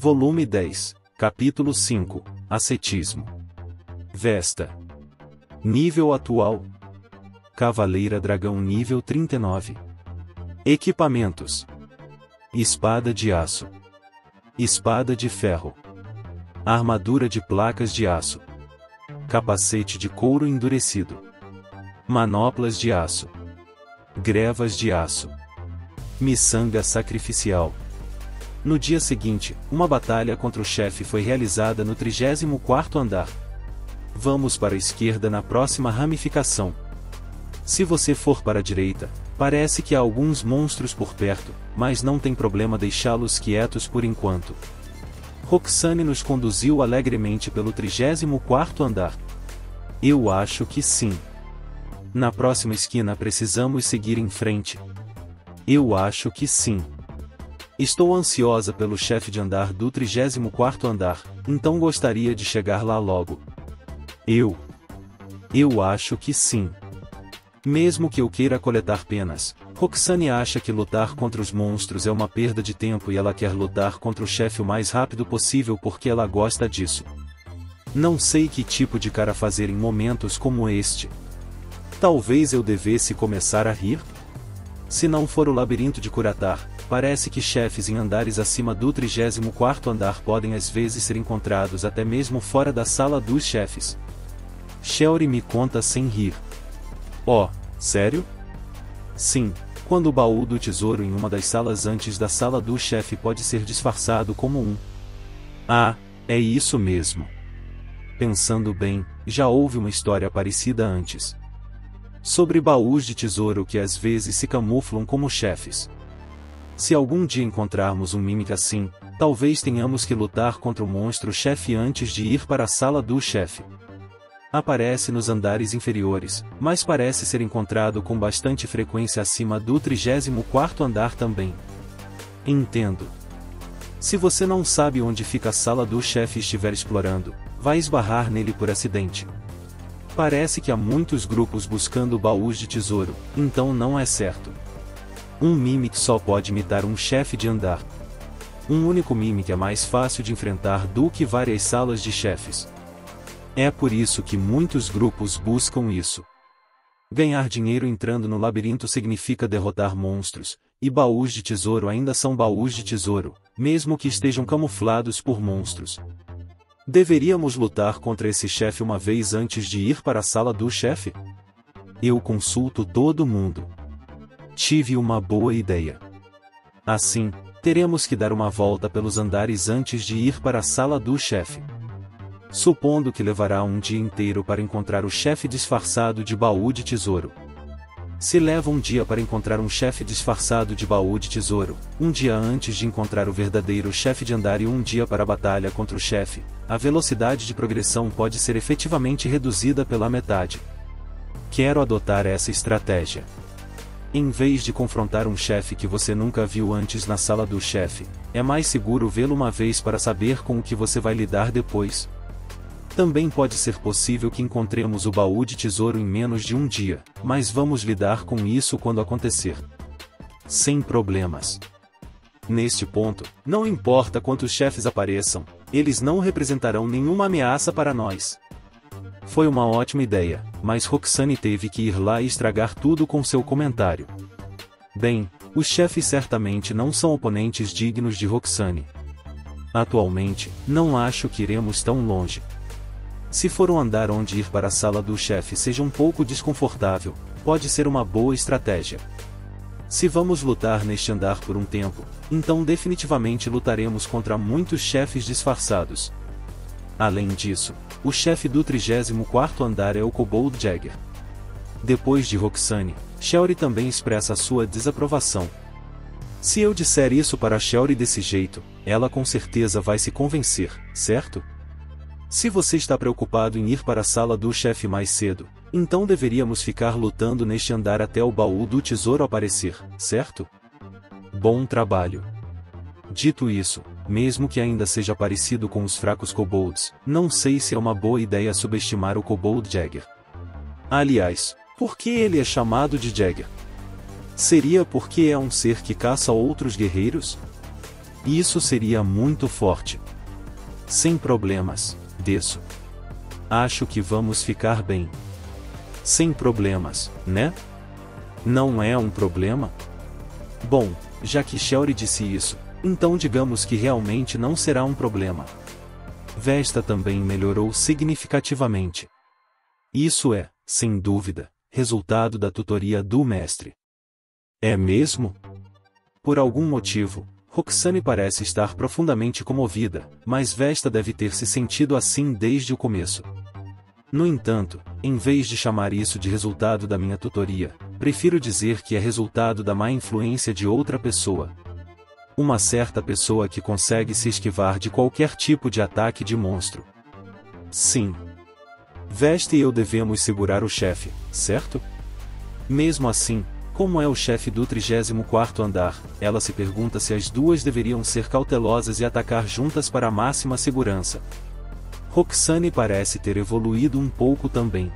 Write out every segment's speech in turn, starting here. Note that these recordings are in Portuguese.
Volume 10, Capítulo 5, Ascetismo. Vesta. Nível atual. Cavaleira Dragão nível 39. Equipamentos. Espada de aço. Espada de ferro. Armadura de placas de aço. Capacete de couro endurecido. Manoplas de aço. Grevas de aço. Miçanga sacrificial. No dia seguinte, uma batalha contra o chefe foi realizada no 34º andar. Vamos para a esquerda na próxima ramificação. Se você for para a direita, parece que há alguns monstros por perto, mas não tem problema deixá-los quietos por enquanto. Roxane nos conduziu alegremente pelo 34º andar. Eu acho que sim. Na próxima esquina precisamos seguir em frente. Eu acho que sim. Estou ansiosa pelo chefe de andar do 34º andar, então gostaria de chegar lá logo. Eu acho que sim. Mesmo que eu queira coletar penas, Roxane acha que lutar contra os monstros é uma perda de tempo e ela quer lutar contra o chefe o mais rápido possível porque ela gosta disso. Não sei que tipo de cara fazer em momentos como este. Talvez eu devesse começar a rir? Se não for o labirinto de Curatar, parece que chefes em andares acima do 34º andar podem às vezes ser encontrados até mesmo fora da sala dos chefes. Shelry me conta sem rir. Oh, sério? Sim, quando o baú do tesouro em uma das salas antes da sala do chefe pode ser disfarçado como um. Ah, é isso mesmo. Pensando bem, já houve uma história parecida antes. Sobre baús de tesouro que às vezes se camuflam como chefes. Se algum dia encontrarmos um Mimic assim, talvez tenhamos que lutar contra o monstro-chefe antes de ir para a sala do chefe. Aparece nos andares inferiores, mas parece ser encontrado com bastante frequência acima do 34º andar também. Entendo. Se você não sabe onde fica a sala do chefe e estiver explorando, vai esbarrar nele por acidente. Parece que há muitos grupos buscando baús de tesouro, então não é certo. Um Mimic só pode imitar um chefe de andar. Um único Mimic é mais fácil de enfrentar do que várias salas de chefes. É por isso que muitos grupos buscam isso. Ganhar dinheiro entrando no labirinto significa derrotar monstros, e baús de tesouro ainda são baús de tesouro, mesmo que estejam camuflados por monstros. Deveríamos lutar contra esse chefe uma vez antes de ir para a sala do chefe? Eu consulto todo mundo. Tive uma boa ideia. Assim, teremos que dar uma volta pelos andares antes de ir para a sala do chefe. Supondo que levará um dia inteiro para encontrar o chefe disfarçado de baú de tesouro. Se leva um dia para encontrar um chefe disfarçado de baú de tesouro, um dia antes de encontrar o verdadeiro chefe de andar e um dia para a batalha contra o chefe, a velocidade de progressão pode ser efetivamente reduzida pela metade. Quero adotar essa estratégia. Em vez de confrontar um chefe que você nunca viu antes na sala do chefe, é mais seguro vê-lo uma vez para saber com o que você vai lidar depois. Também pode ser possível que encontremos o baú de tesouro em menos de um dia, mas vamos lidar com isso quando acontecer. Sem problemas. Neste ponto, não importa quantos chefes apareçam, eles não representarão nenhuma ameaça para nós. Foi uma ótima ideia, mas Roxane teve que ir lá e estragar tudo com seu comentário. Bem, os chefes certamente não são oponentes dignos de Roxane. Atualmente, não acho que iremos tão longe. Se for um andar onde ir para a sala do chefe seja um pouco desconfortável, pode ser uma boa estratégia. Se vamos lutar neste andar por um tempo, então definitivamente lutaremos contra muitos chefes disfarçados. Além disso, o chefe do 34º andar é o Kobold Jagger. Depois de Roxane, Shelry também expressa sua desaprovação. Se eu disser isso para Shelry desse jeito, ela com certeza vai se convencer, certo? Se você está preocupado em ir para a sala do chefe mais cedo, então deveríamos ficar lutando neste andar até o baú do tesouro aparecer, certo? Bom trabalho. Dito isso, mesmo que ainda seja parecido com os fracos kobolds, não sei se é uma boa ideia subestimar o Kobold Jagger. Aliás, por que ele é chamado de Jagger? Seria porque é um ser que caça outros guerreiros? Isso seria muito forte. Sem problemas, desço. Acho que vamos ficar bem. Sem problemas, né? Não é um problema? Bom, já que Shelly disse isso, então digamos que realmente não será um problema. Vesta também melhorou significativamente. Isso é, sem dúvida, resultado da tutoria do mestre. É mesmo? Por algum motivo, Roxane parece estar profundamente comovida, mas Vesta deve ter se sentido assim desde o começo. No entanto, em vez de chamar isso de resultado da minha tutoria, prefiro dizer que é resultado da má influência de outra pessoa. Uma certa pessoa que consegue se esquivar de qualquer tipo de ataque de monstro. Sim. Vesta e eu devemos segurar o chefe, certo? Mesmo assim, como é o chefe do 34º andar, ela se pergunta se as duas deveriam ser cautelosas e atacar juntas para a máxima segurança. Roxane parece ter evoluído um pouco também.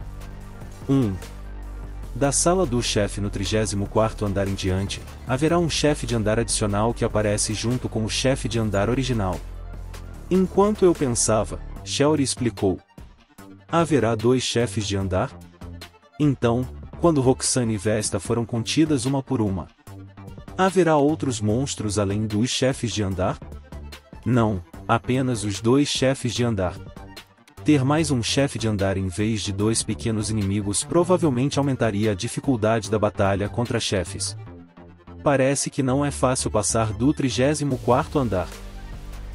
Da sala do chefe no 34º andar em diante, haverá um chefe de andar adicional que aparece junto com o chefe de andar original. Enquanto eu pensava, Shelly explicou. Haverá 2 chefes de andar? Então, quando Roxane e Vesta foram contidas uma por uma, haverá outros monstros além dos chefes de andar? Não, apenas os 2 chefes de andar. Ter mais um chefe de andar em vez de 2 pequenos inimigos provavelmente aumentaria a dificuldade da batalha contra chefes. Parece que não é fácil passar do 34º andar.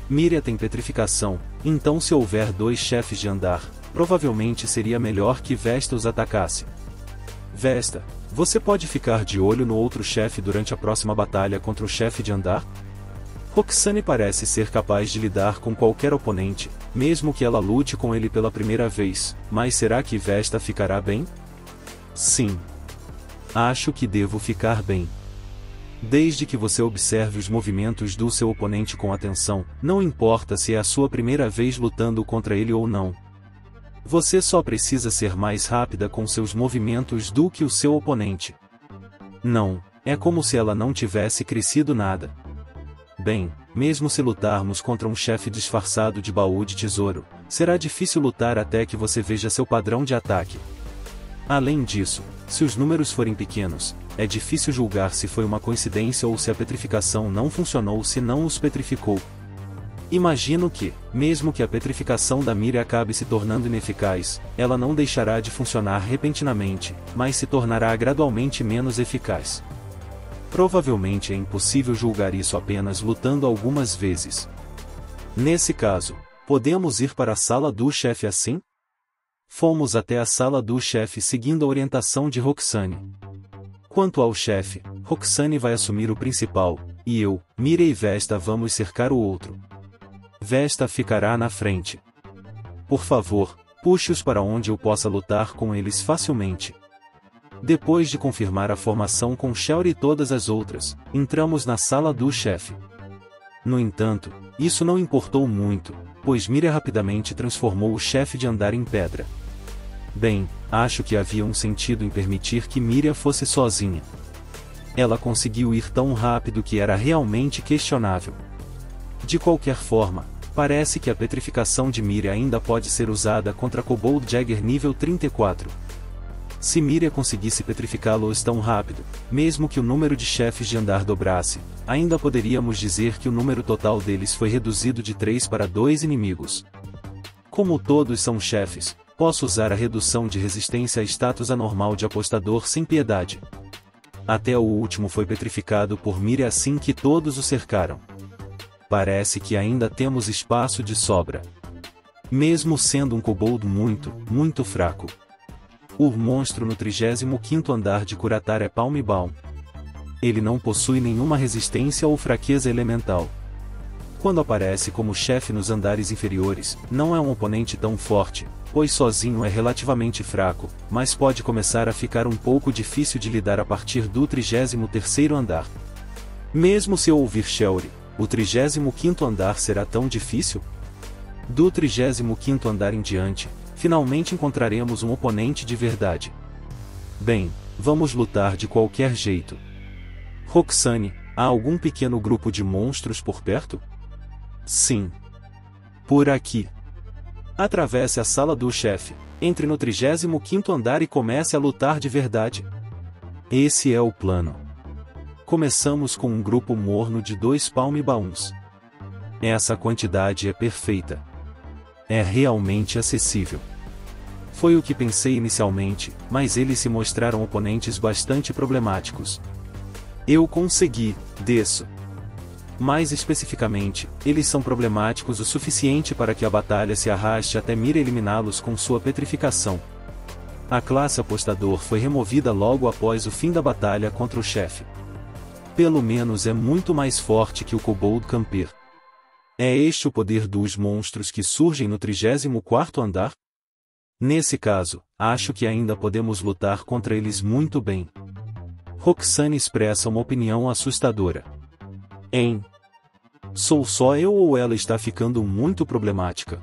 Miria tem petrificação, então se houver 2 chefes de andar, provavelmente seria melhor que Vesta os atacasse. Vesta, você pode ficar de olho no outro chefe durante a próxima batalha contra o chefe de andar? Roxane parece ser capaz de lidar com qualquer oponente, mesmo que ela lute com ele pela primeira vez, mas será que Vesta ficará bem? Sim. Acho que devo ficar bem. Desde que você observe os movimentos do seu oponente com atenção, não importa se é a sua primeira vez lutando contra ele ou não. Você só precisa ser mais rápida com seus movimentos do que o seu oponente. Não, é como se ela não tivesse crescido nada. Bem, mesmo se lutarmos contra um chefe disfarçado de baú de tesouro, será difícil lutar até que você veja seu padrão de ataque. Além disso, se os números forem pequenos, é difícil julgar se foi uma coincidência ou se a petrificação não funcionou se não os petrificou. Imagino que, mesmo que a petrificação da Miria acabe se tornando ineficaz, ela não deixará de funcionar repentinamente, mas se tornará gradualmente menos eficaz. Provavelmente é impossível julgar isso apenas lutando algumas vezes. Nesse caso, podemos ir para a sala do chefe assim? Fomos até a sala do chefe seguindo a orientação de Roxane. Quanto ao chefe, Roxane vai assumir o principal, e eu, Miria e Vesta vamos cercar o outro. Vesta ficará na frente. Por favor, puxe-os para onde eu possa lutar com eles facilmente. Depois de confirmar a formação com Shelly e todas as outras, entramos na sala do chefe. No entanto, isso não importou muito, pois Miria rapidamente transformou o chefe de andar em pedra. Bem, acho que havia um sentido em permitir que Miria fosse sozinha. Ela conseguiu ir tão rápido que era realmente questionável. De qualquer forma, parece que a petrificação de Miria ainda pode ser usada contra Kobold Jagger nível 34. Se Miria conseguisse petrificá-los tão rápido, mesmo que o número de chefes de andar dobrasse, ainda poderíamos dizer que o número total deles foi reduzido de 3 para 2 inimigos. Como todos são chefes, posso usar a redução de resistência a status anormal de apostador sem piedade. Até o último foi petrificado por Miria assim que todos o cercaram. Parece que ainda temos espaço de sobra. Mesmo sendo um kobold muito fraco. O monstro no 35º andar de Curatar é Palmibal. Ele não possui nenhuma resistência ou fraqueza elemental. Quando aparece como chefe nos andares inferiores, não é um oponente tão forte, pois sozinho é relativamente fraco, mas pode começar a ficar um pouco difícil de lidar a partir do 33º andar. Mesmo se eu ouvir Shelly, o 35º andar será tão difícil? Do 35º andar em diante, finalmente encontraremos um oponente de verdade. Bem, vamos lutar de qualquer jeito. Roxane, Há algum pequeno grupo de monstros por perto? Sim. Por aqui. Atravesse a sala do chefe, entre no 35º andar e comece a lutar de verdade. Esse é o plano. Começamos com um grupo morno de 2 palm baús. Essa quantidade é perfeita. É realmente acessível. Foi o que pensei inicialmente, mas eles se mostraram oponentes bastante problemáticos. Eu consegui, desço. Mais especificamente, eles são problemáticos o suficiente para que a batalha se arraste até Mira eliminá-los com sua petrificação. A classe apostador foi removida logo após o fim da batalha contra o chefe. Pelo menos é muito mais forte que o Kobold Camper. É este o poder dos monstros que surgem no 34º andar? Nesse caso, acho que ainda podemos lutar contra eles muito bem. Roxane expressa uma opinião assustadora. Sou só eu ou ela está ficando muito problemática?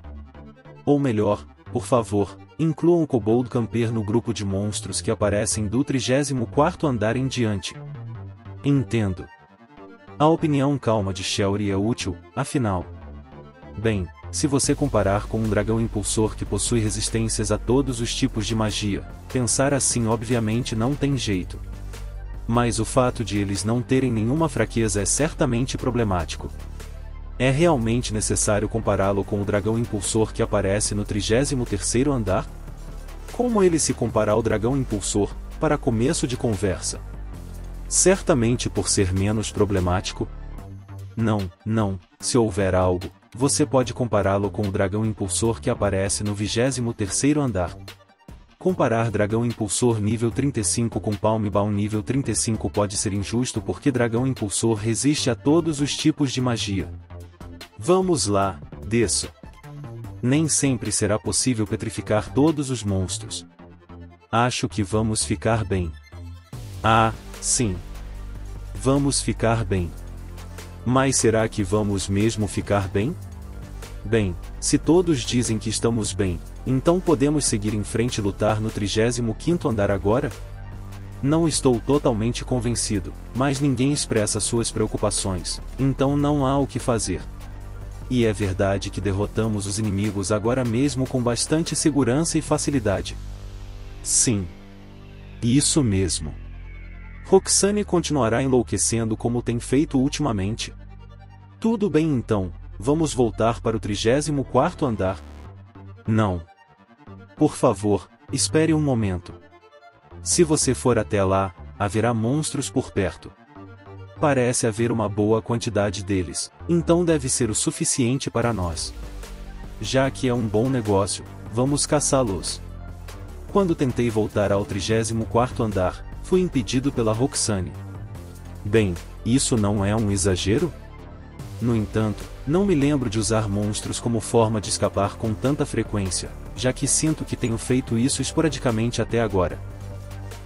Ou melhor, por favor, incluam o Kobold Camper no grupo de monstros que aparecem do 34º andar em diante. Entendo. A opinião calma de Shelry é útil, afinal. Bem, se você comparar com um dragão impulsor que possui resistências a todos os tipos de magia, pensar assim obviamente não tem jeito. Mas o fato de eles não terem nenhuma fraqueza é certamente problemático. É realmente necessário compará-lo com o dragão impulsor que aparece no 33º andar? Como ele se compara ao dragão impulsor, para começo de conversa? Certamente por ser menos problemático? Não, se houver algo, você pode compará-lo com o dragão impulsor que aparece no 23º andar. Comparar dragão impulsor nível 35 com Palm Baum nível 35 pode ser injusto porque dragão impulsor resiste a todos os tipos de magia. Vamos lá, desço. Nem sempre será possível petrificar todos os monstros. Acho que vamos ficar bem. Ah, sim. Vamos ficar bem. Mas será que vamos mesmo ficar bem? Bem, se todos dizem que estamos bem, então podemos seguir em frente e lutar no 35º andar agora? Não estou totalmente convencido, mas ninguém expressa suas preocupações, então não há o que fazer. E é verdade que derrotamos os inimigos agora mesmo com bastante segurança e facilidade. Sim. Isso mesmo. Roxane continuará enlouquecendo como tem feito ultimamente. Tudo bem então, vamos voltar para o 34º andar? Não. Por favor, espere um momento. Se você for até lá, haverá monstros por perto. Parece haver uma boa quantidade deles, então deve ser o suficiente para nós. Já que é um bom negócio, vamos caçá-los. Quando tentei voltar ao 34º andar, fui impedido pela Roxane. Bem, isso não é um exagero? No entanto, não me lembro de usar monstros como forma de escapar com tanta frequência, já que sinto que tenho feito isso esporadicamente até agora.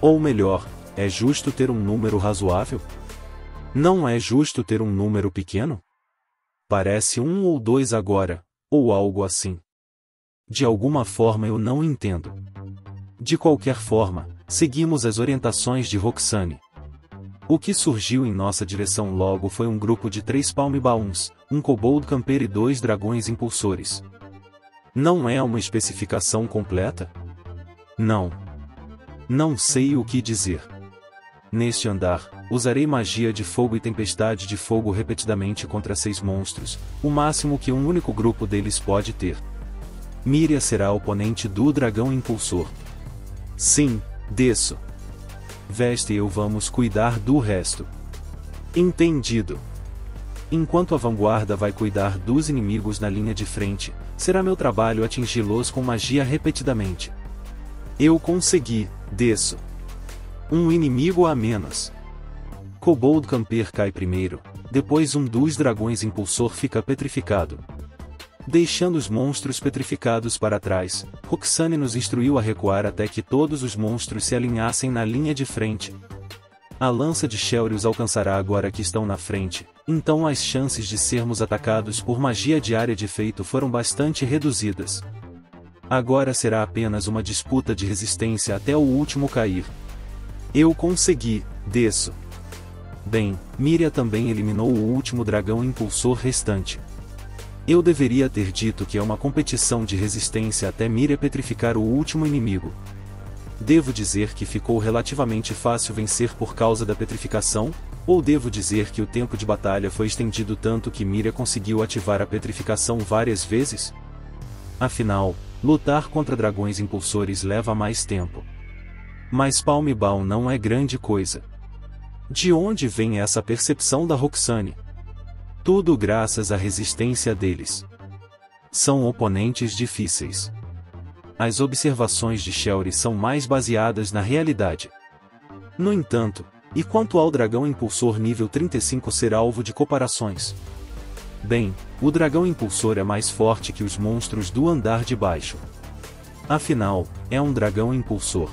Ou melhor, é justo ter um número razoável? Não é justo ter um número pequeno? Parece 1 ou 2 agora, ou algo assim. De alguma forma eu não entendo. De qualquer forma, seguimos as orientações de Roxane. O que surgiu em nossa direção logo foi um grupo de 3 Palm Baús, um Kobold Camper e 2 dragões impulsores. Não é uma especificação completa? Não. Não sei o que dizer. Neste andar, usarei magia de fogo e tempestade de fogo repetidamente contra 6 monstros, o máximo que um único grupo deles pode ter. Miria será oponente do dragão impulsor. Sim, desço. Veste e eu vamos cuidar do resto. Entendido. Enquanto a vanguarda vai cuidar dos inimigos na linha de frente, será meu trabalho atingi-los com magia repetidamente. Eu consegui, desço. Um inimigo a menos. Kobold Camper cai primeiro, depois um dos dragões impulsor fica petrificado. Deixando os monstros petrificados para trás, Roxane nos instruiu a recuar até que todos os monstros se alinhassem na linha de frente. A lança de Shelry os alcançará agora que estão na frente, então as chances de sermos atacados por magia de área de efeito foram bastante reduzidas. Agora será apenas uma disputa de resistência até o último cair. Eu consegui, desço. Bem, Miria também eliminou o último dragão impulsor restante. Eu deveria ter dito que é uma competição de resistência até Miria petrificar o último inimigo. Devo dizer que ficou relativamente fácil vencer por causa da petrificação? Ou devo dizer que o tempo de batalha foi estendido tanto que Miria conseguiu ativar a petrificação várias vezes? Afinal, lutar contra dragões impulsores leva mais tempo. Mas Palm Ball não é grande coisa. De onde vem essa percepção da Roxane? Tudo graças à resistência deles. São oponentes difíceis. As observações de Shelry são mais baseadas na realidade. No entanto, e quanto ao dragão impulsor nível 35 ser alvo de comparações? Bem, o dragão impulsor é mais forte que os monstros do andar de baixo. Afinal, é um dragão impulsor.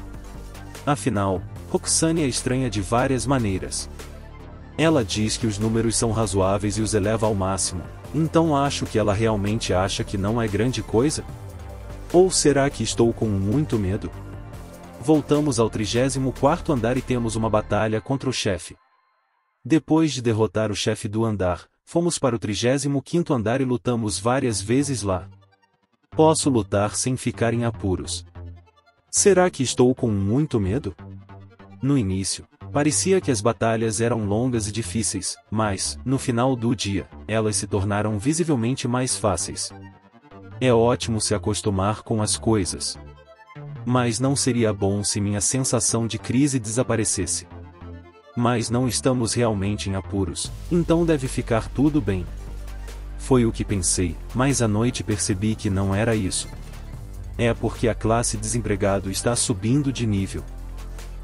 Afinal, Roxane é estranha de várias maneiras. Ela diz que os números são razoáveis e os eleva ao máximo, então acho que ela realmente acha que não é grande coisa? Ou será que estou com muito medo? Voltamos ao 34º andar e temos uma batalha contra o chefe. Depois de derrotar o chefe do andar, fomos para o 35º andar e lutamos várias vezes lá. Posso lutar sem ficar em apuros. Será que estou com muito medo? No início, parecia que as batalhas eram longas e difíceis, mas, no final do dia, elas se tornaram visivelmente mais fáceis. É ótimo se acostumar com as coisas. Mas não seria bom se minha sensação de crise desaparecesse. Mas não estamos realmente em apuros, então deve ficar tudo bem. Foi o que pensei, mas à noite percebi que não era isso. É porque a classe desempregado está subindo de nível.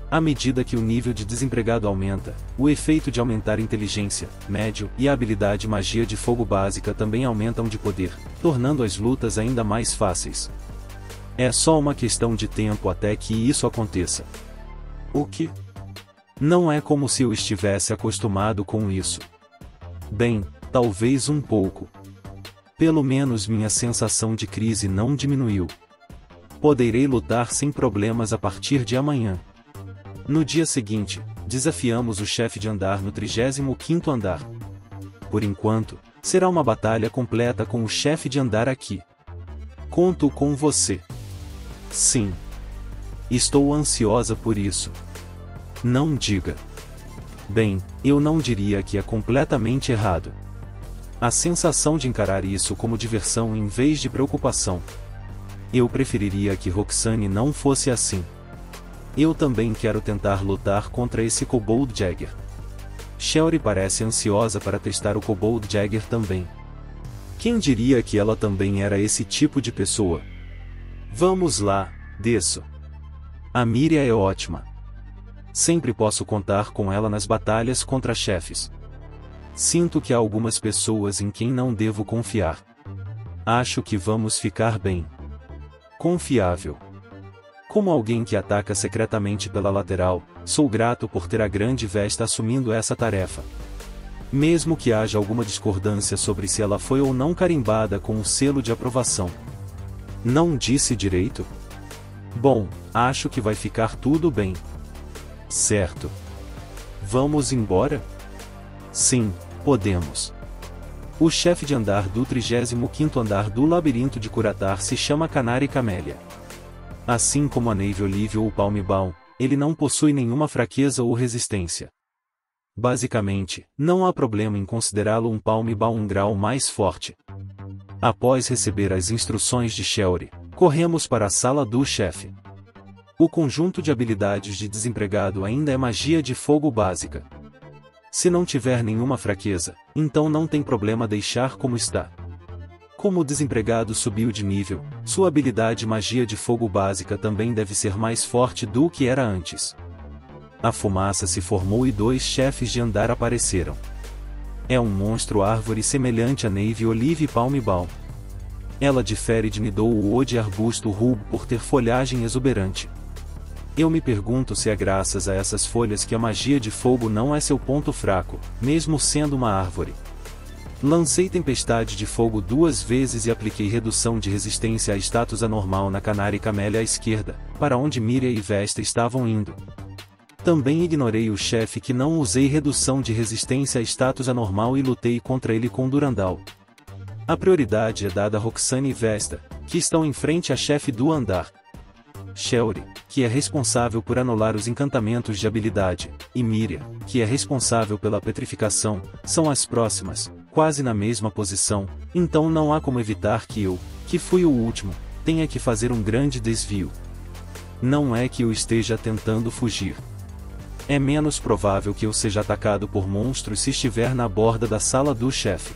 À medida que o nível de desempregado aumenta, o efeito de aumentar inteligência, médio, e a habilidade magia de fogo básica também aumentam de poder, tornando as lutas ainda mais fáceis. É só uma questão de tempo até que isso aconteça. O que? Não é como se eu estivesse acostumado com isso. Bem, talvez um pouco. Pelo menos minha sensação de crise não diminuiu. Poderei lutar sem problemas a partir de amanhã. No dia seguinte, desafiamos o chefe de andar no 35º andar. Por enquanto, será uma batalha completa com o chefe de andar aqui. Conto com você. Sim. Estou ansiosa por isso. Não diga. Bem, eu não diria que é completamente errado. A sensação de encarar isso como diversão em vez de preocupação. Eu preferiria que Roxane não fosse assim. Eu também quero tentar lutar contra esse Kobold Jagger. Shelry parece ansiosa para testar o Kobold Jagger também. Quem diria que ela também era esse tipo de pessoa? Vamos lá, desço. A Miria é ótima. Sempre posso contar com ela nas batalhas contra chefes. Sinto que há algumas pessoas em quem não devo confiar. Acho que vamos ficar bem. Confiável. Como alguém que ataca secretamente pela lateral, sou grato por ter a Grande Vesta assumindo essa tarefa. Mesmo que haja alguma discordância sobre se ela foi ou não carimbada com o selo de aprovação. Não disse direito? Bom, acho que vai ficar tudo bem. Certo. Vamos embora? Sim, podemos. O chefe de andar do 35º andar do labirinto de Curatar se chama Canary Camélia. Assim como a Nave Olive ou o Palm Ball, ele não possui nenhuma fraqueza ou resistência. Basicamente, não há problema em considerá-lo um Palm Ball um grau mais forte. Após receber as instruções de Shelry, corremos para a sala do chefe. O conjunto de habilidades de desempregado ainda é magia de fogo básica. Se não tiver nenhuma fraqueza, então não tem problema deixar como está. Como o desempregado subiu de nível, sua habilidade magia de fogo básica também deve ser mais forte do que era antes. A fumaça se formou e 2 chefes de andar apareceram. É um monstro árvore semelhante a Nave Olive e Palm Ball. Ela difere de Nidou Wood e arbusto Rub por ter folhagem exuberante. Eu me pergunto se é graças a essas folhas que a magia de fogo não é seu ponto fraco, mesmo sendo uma árvore. Lancei tempestade de fogo 2 vezes e apliquei redução de resistência a status anormal na Canary Camélia à esquerda, para onde Miria e Vesta estavam indo. Também ignorei o chefe que não usei redução de resistência a status anormal e lutei contra ele com Durandal. A prioridade é dada a Roxane e Vesta, que estão em frente à chefe do andar. Shelry, que é responsável por anular os encantamentos de habilidade, e Miriam, que é responsável pela petrificação, são as próximas, quase na mesma posição, então não há como evitar que eu, que fui o último, tenha que fazer um grande desvio. Não é que eu esteja tentando fugir. É menos provável que eu seja atacado por monstros se estiver na borda da sala do chefe.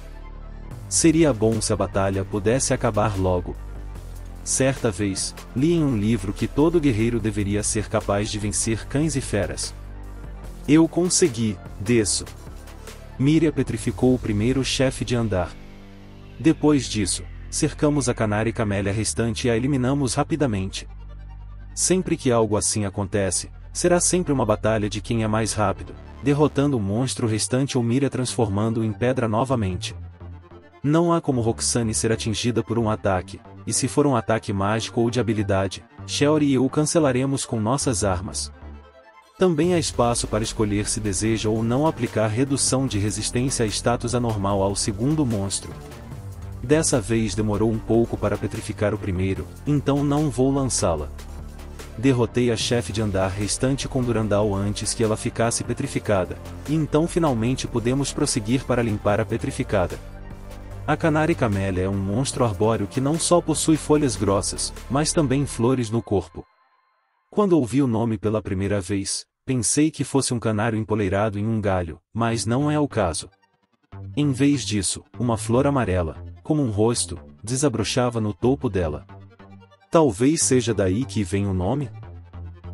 Seria bom se a batalha pudesse acabar logo. Certa vez, li em um livro que todo guerreiro deveria ser capaz de vencer cães e feras. Eu consegui, desço. Miriam petrificou o primeiro chefe de andar. Depois disso, cercamos a Canária e Camélia restante e a eliminamos rapidamente. Sempre que algo assim acontece, será sempre uma batalha de quem é mais rápido, derrotando o monstro restante ou Miriam transformando-o em pedra novamente. Não há como Roxane ser atingida por um ataque, e se for um ataque mágico ou de habilidade, Shelry e eu o cancelaremos com nossas armas. Também há espaço para escolher se deseja ou não aplicar redução de resistência a status anormal ao segundo monstro. Dessa vez demorou um pouco para petrificar o primeiro, então não vou lançá-la. Derrotei a chefe de andar restante com Durandal antes que ela ficasse petrificada, e então finalmente podemos prosseguir para limpar a petrificada. A Canária e Camélia é um monstro arbóreo que não só possui folhas grossas, mas também flores no corpo. Quando ouvi o nome pela primeira vez, pensei que fosse um canário empoleirado em um galho, mas não é o caso. Em vez disso, uma flor amarela, como um rosto, desabrochava no topo dela. Talvez seja daí que vem o nome?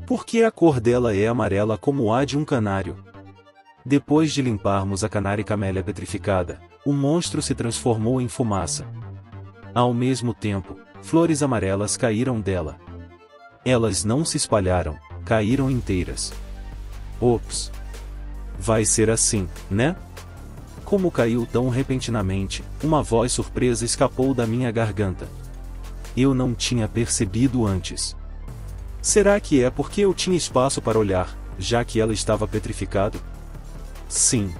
Porque a cor dela é amarela como a de um canário. Depois de limparmos a Canária e Camélia petrificada, o monstro se transformou em fumaça. Ao mesmo tempo, flores amarelas caíram dela. Elas não se espalharam, caíram inteiras. Ops! Vai ser assim, né? Como caiu tão repentinamente, uma voz surpresa escapou da minha garganta. Eu não tinha percebido antes. Será que é porque eu tinha espaço para olhar, já que ela estava petrificado? Sim.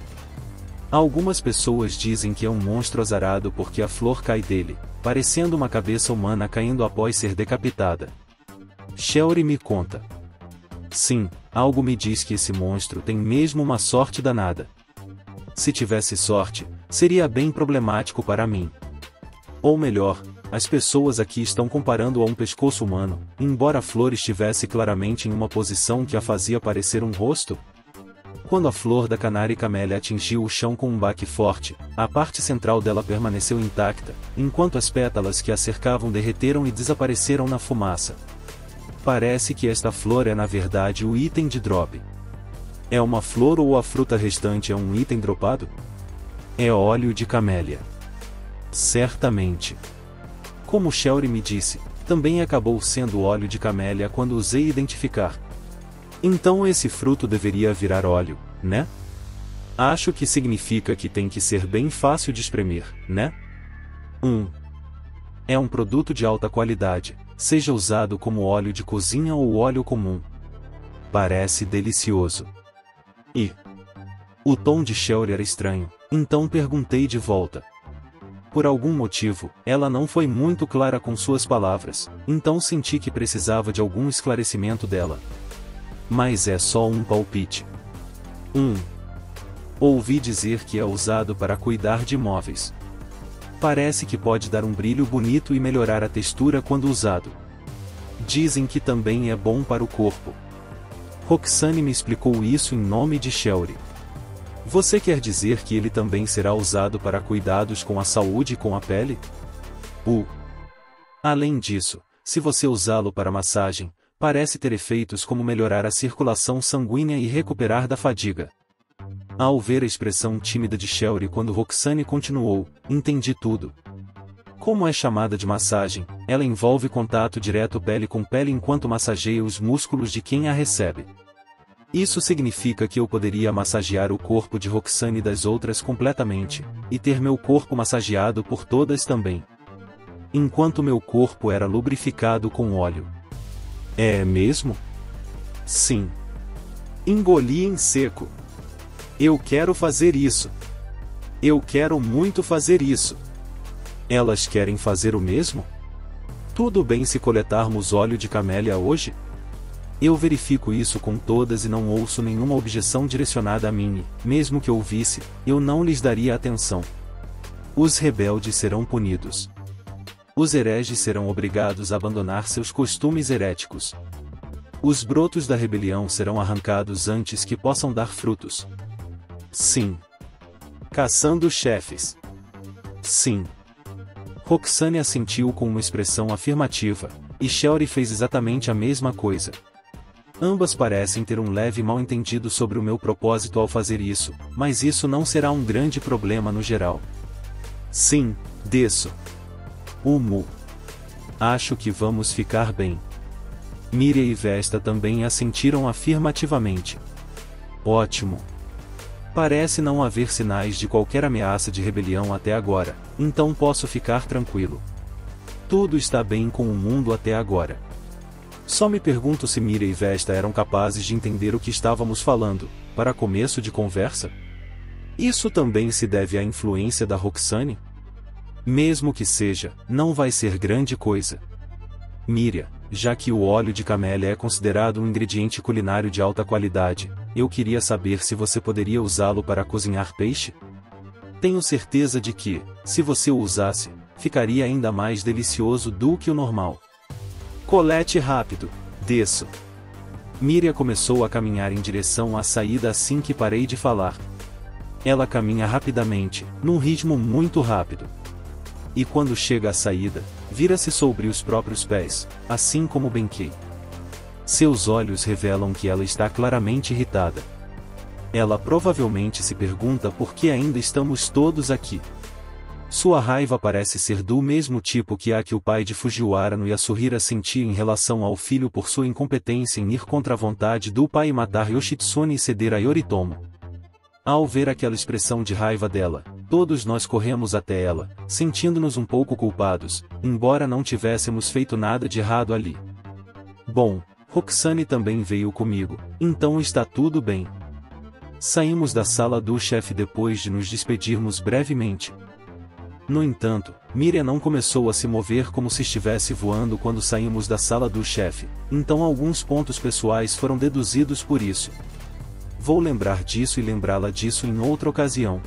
Algumas pessoas dizem que é um monstro azarado porque a flor cai dele, parecendo uma cabeça humana caindo após ser decapitada. Shelry me conta. Sim, algo me diz que esse monstro tem mesmo uma sorte danada. Se tivesse sorte, seria bem problemático para mim. Ou melhor, as pessoas aqui estão comparando a um pescoço humano, embora a flor estivesse claramente em uma posição que a fazia parecer um rosto. Quando a flor da Canária e Camélia atingiu o chão com um baque forte, a parte central dela permaneceu intacta, enquanto as pétalas que a cercavam derreteram e desapareceram na fumaça. Parece que esta flor é na verdade o item de drop. É uma flor ou a fruta restante é um item dropado? É óleo de camélia. Certamente. Como Shelry me disse, também acabou sendo óleo de camélia quando usei identificar. Então esse fruto deveria virar óleo, né? Acho que significa que tem que ser bem fácil de espremer, né? É um produto de alta qualidade, seja usado como óleo de cozinha ou óleo comum. Parece delicioso. E o tom de Shelry era estranho, então perguntei de volta. Por algum motivo, ela não foi muito clara com suas palavras, então senti que precisava de algum esclarecimento dela. Mas é só um palpite. Ouvi dizer que é usado para cuidar de móveis. Parece que pode dar um brilho bonito e melhorar a textura quando usado. Dizem que também é bom para o corpo. Roxane me explicou isso em nome de Shelry. Você quer dizer que ele também será usado para cuidados com a saúde e com a pele? Além disso, se você usá-lo para massagem, parece ter efeitos como melhorar a circulação sanguínea e recuperar da fadiga. Ao ver a expressão tímida de Shelry quando Roxane continuou, entendi tudo. Como é chamada de massagem, ela envolve contato direto pele com pele enquanto massageia os músculos de quem a recebe. Isso significa que eu poderia massagear o corpo de Roxane e das outras completamente, e ter meu corpo massageado por todas também. Enquanto meu corpo era lubrificado com óleo. É mesmo? Sim. Engoli em seco. Eu quero fazer isso. Eu quero muito fazer isso. Elas querem fazer o mesmo? Tudo bem se coletarmos óleo de camélia hoje? Eu verifico isso com todas e não ouço nenhuma objeção direcionada a mim, e, mesmo que ouvisse, eu não lhes daria atenção. Os rebeldes serão punidos. Os hereges serão obrigados a abandonar seus costumes heréticos. Os brotos da rebelião serão arrancados antes que possam dar frutos. Sim. Caçando chefes. Sim. Roxane assentiu com uma expressão afirmativa, e Shelly fez exatamente a mesma coisa. Ambas parecem ter um leve mal-entendido sobre o meu propósito ao fazer isso, mas isso não será um grande problema no geral. Sim, desço. Mu. Acho que vamos ficar bem. Miriam e Vesta também assentiram afirmativamente. Ótimo. Parece não haver sinais de qualquer ameaça de rebelião até agora, então posso ficar tranquilo. Tudo está bem com o mundo até agora. Só me pergunto se Miriam e Vesta eram capazes de entender o que estávamos falando, para começo de conversa? Isso também se deve à influência da Roxane? Mesmo que seja, não vai ser grande coisa. Miriam, já que o óleo de camélia é considerado um ingrediente culinário de alta qualidade, eu queria saber se você poderia usá-lo para cozinhar peixe? Tenho certeza de que, se você o usasse, ficaria ainda mais delicioso do que o normal. Colete rápido, desço. Miriam começou a caminhar em direção à saída assim que parei de falar. Ela caminha rapidamente, num ritmo muito rápido. E quando chega à saída, vira-se sobre os próprios pés, assim como Benkei. Seus olhos revelam que ela está claramente irritada. Ela provavelmente se pergunta por que ainda estamos todos aqui. Sua raiva parece ser do mesmo tipo que a que o pai de Fujiwara no Yasuhira sentia em relação ao filho por sua incompetência em ir contra a vontade do pai e matar Yoshitsune e ceder a Yoritomo. Ao ver aquela expressão de raiva dela, todos nós corremos até ela, sentindo-nos um pouco culpados, embora não tivéssemos feito nada de errado ali. Bom, Roxane também veio comigo, então está tudo bem. Saímos da sala do chefe depois de nos despedirmos brevemente. No entanto, Miriam não começou a se mover como se estivesse voando quando saímos da sala do chefe, então alguns pontos pessoais foram deduzidos por isso. Vou lembrar disso e lembrá-la disso em outra ocasião.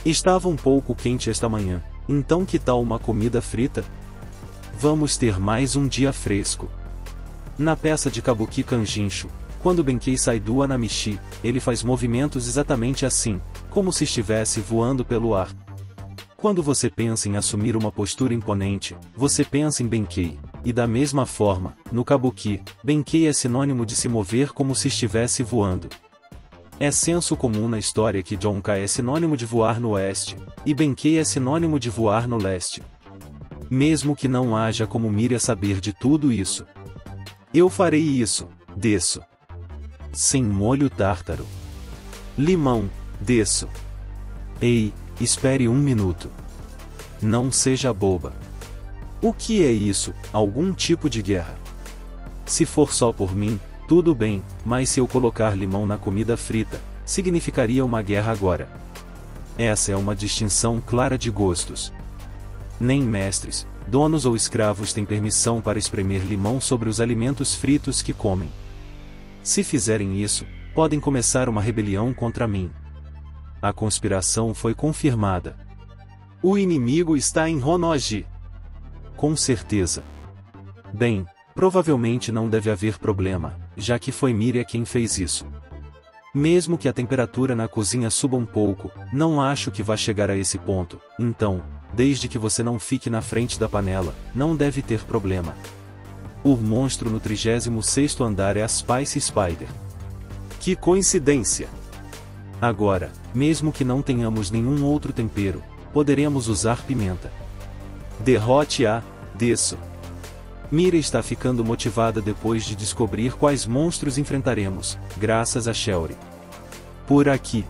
Estava um pouco quente esta manhã, então que tal uma comida frita? Vamos ter mais um dia fresco. Na peça de Kabuki Kanjinshu, quando Benkei sai do Anamichi, ele faz movimentos exatamente assim, como se estivesse voando pelo ar. Quando você pensa em assumir uma postura imponente, você pensa em Benkei, e da mesma forma, no Kabuki, Benkei é sinônimo de se mover como se estivesse voando. É senso comum na história que Jonkai é sinônimo de voar no oeste, e Benkei é sinônimo de voar no leste. Mesmo que não haja como Miriam saber de tudo isso. Eu farei isso, desço. Sem molho tártaro. Limão, desço. Ei, espere um minuto. Não seja boba. O que é isso, algum tipo de guerra? Se for só por mim, tudo bem, mas se eu colocar limão na comida frita, significaria uma guerra agora. Essa é uma distinção clara de gostos. Nem mestres, donos ou escravos têm permissão para espremer limão sobre os alimentos fritos que comem. Se fizerem isso, podem começar uma rebelião contra mim. A conspiração foi confirmada. O inimigo está em Honnoji. Com certeza. Bem, provavelmente não deve haver problema, já que foi Miriam quem fez isso. Mesmo que a temperatura na cozinha suba um pouco, não acho que vá chegar a esse ponto, então, desde que você não fique na frente da panela, não deve ter problema. O monstro no 36º andar é a Spice Spider. Que coincidência! Agora, mesmo que não tenhamos nenhum outro tempero, poderemos usar pimenta. Derrote a, desço. Miriam está ficando motivada depois de descobrir quais monstros enfrentaremos, graças a Shelly. Por aqui.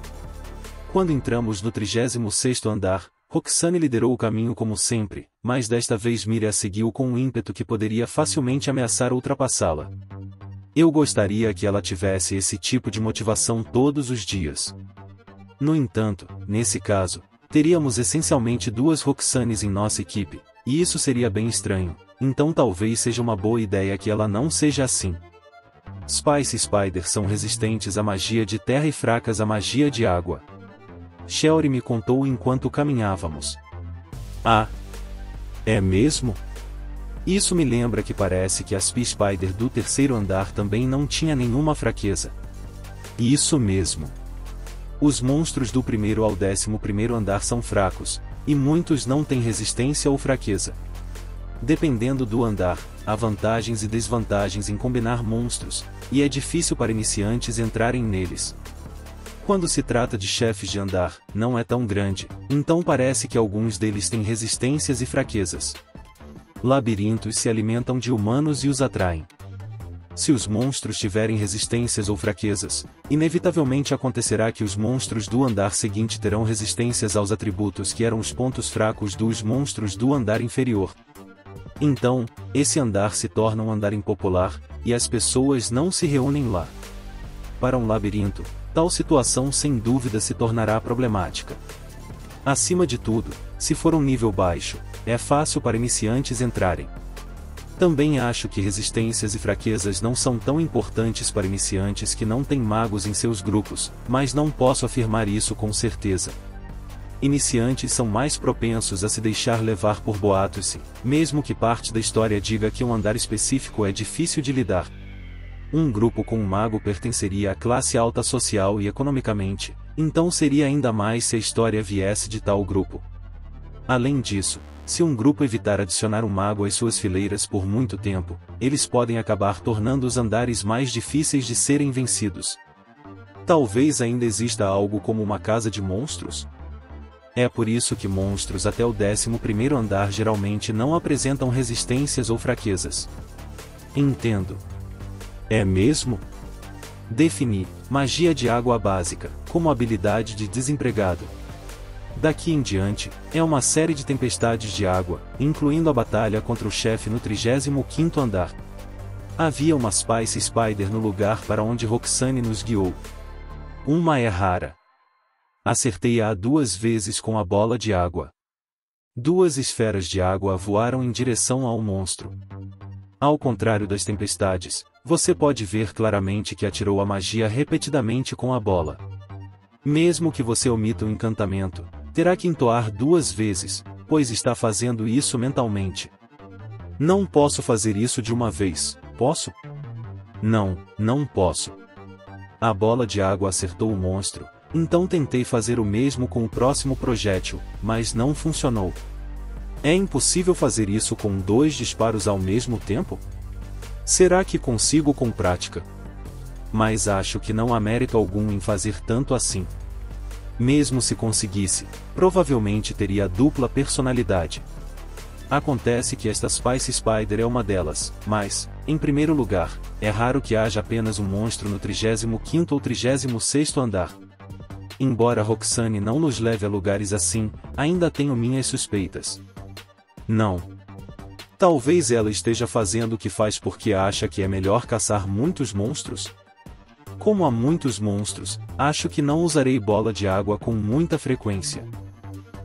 Quando entramos no 36º andar, Roxane liderou o caminho como sempre, mas desta vez Miriam seguiu com um ímpeto que poderia facilmente ameaçar ultrapassá-la. Eu gostaria que ela tivesse esse tipo de motivação todos os dias. No entanto, nesse caso, teríamos essencialmente 2 Roxanes em nossa equipe, e isso seria bem estranho, então talvez seja uma boa ideia que ela não seja assim. Spice e Spider são resistentes à magia de terra e fracas à magia de água. Shelly me contou enquanto caminhávamos. Ah! É mesmo? Isso me lembra que parece que a Spider do 3º andar também não tinha nenhuma fraqueza. Isso mesmo. Os monstros do 1º ao 11º andar são fracos, e muitos não têm resistência ou fraqueza. Dependendo do andar, há vantagens e desvantagens em combinar monstros, e é difícil para iniciantes entrarem neles. Quando se trata de chefes de andar, não é tão grande, então parece que alguns deles têm resistências e fraquezas. Labirintos se alimentam de humanos e os atraem. Se os monstros tiverem resistências ou fraquezas, inevitavelmente acontecerá que os monstros do andar seguinte terão resistências aos atributos que eram os pontos fracos dos monstros do andar inferior. Então, esse andar se torna um andar impopular, e as pessoas não se reúnem lá. Para um labirinto, tal situação sem dúvida se tornará problemática. Acima de tudo, se for um nível baixo, é fácil para iniciantes entrarem. Também acho que resistências e fraquezas não são tão importantes para iniciantes que não têm magos em seus grupos, mas não posso afirmar isso com certeza. Iniciantes são mais propensos a se deixar levar por boatos, mesmo que parte da história diga que um andar específico é difícil de lidar. Um grupo com um mago pertenceria à classe alta social e economicamente, então seria ainda mais se a história viesse de tal grupo. Além disso, se um grupo evitar adicionar um mago às suas fileiras por muito tempo, eles podem acabar tornando os andares mais difíceis de serem vencidos. Talvez ainda exista algo como uma casa de monstros? É por isso que monstros até o 11º andar geralmente não apresentam resistências ou fraquezas. Entendo. É mesmo? Defini magia de água básica como habilidade de desempregado. Daqui em diante, é uma série de tempestades de água, incluindo a batalha contra o chefe no 35º andar. Havia uma Spice Spider no lugar para onde Roxane nos guiou. Uma é rara. Acertei-a 2 vezes com a bola de água. 2 esferas de água voaram em direção ao monstro. Ao contrário das tempestades, você pode ver claramente que atirou a magia repetidamente com a bola. Mesmo que você omita o encantamento, terá que entoar 2 vezes, pois está fazendo isso mentalmente. Não posso fazer isso de uma vez, posso? Não, não posso. A bola de água acertou o monstro, então tentei fazer o mesmo com o próximo projétil, mas não funcionou. É impossível fazer isso com 2 disparos ao mesmo tempo? Será que consigo com prática? Mas acho que não há mérito algum em fazer tanto assim. Mesmo se conseguisse, provavelmente teria dupla personalidade. Acontece que esta Spice Spider é uma delas, mas, em primeiro lugar, é raro que haja apenas um monstro no 35º ou 36º andar. Embora Roxane não nos leve a lugares assim, ainda tenho minhas suspeitas. Não. Talvez ela esteja fazendo o que faz porque acha que é melhor caçar muitos monstros? Como há muitos monstros, acho que não usarei bola de água com muita frequência.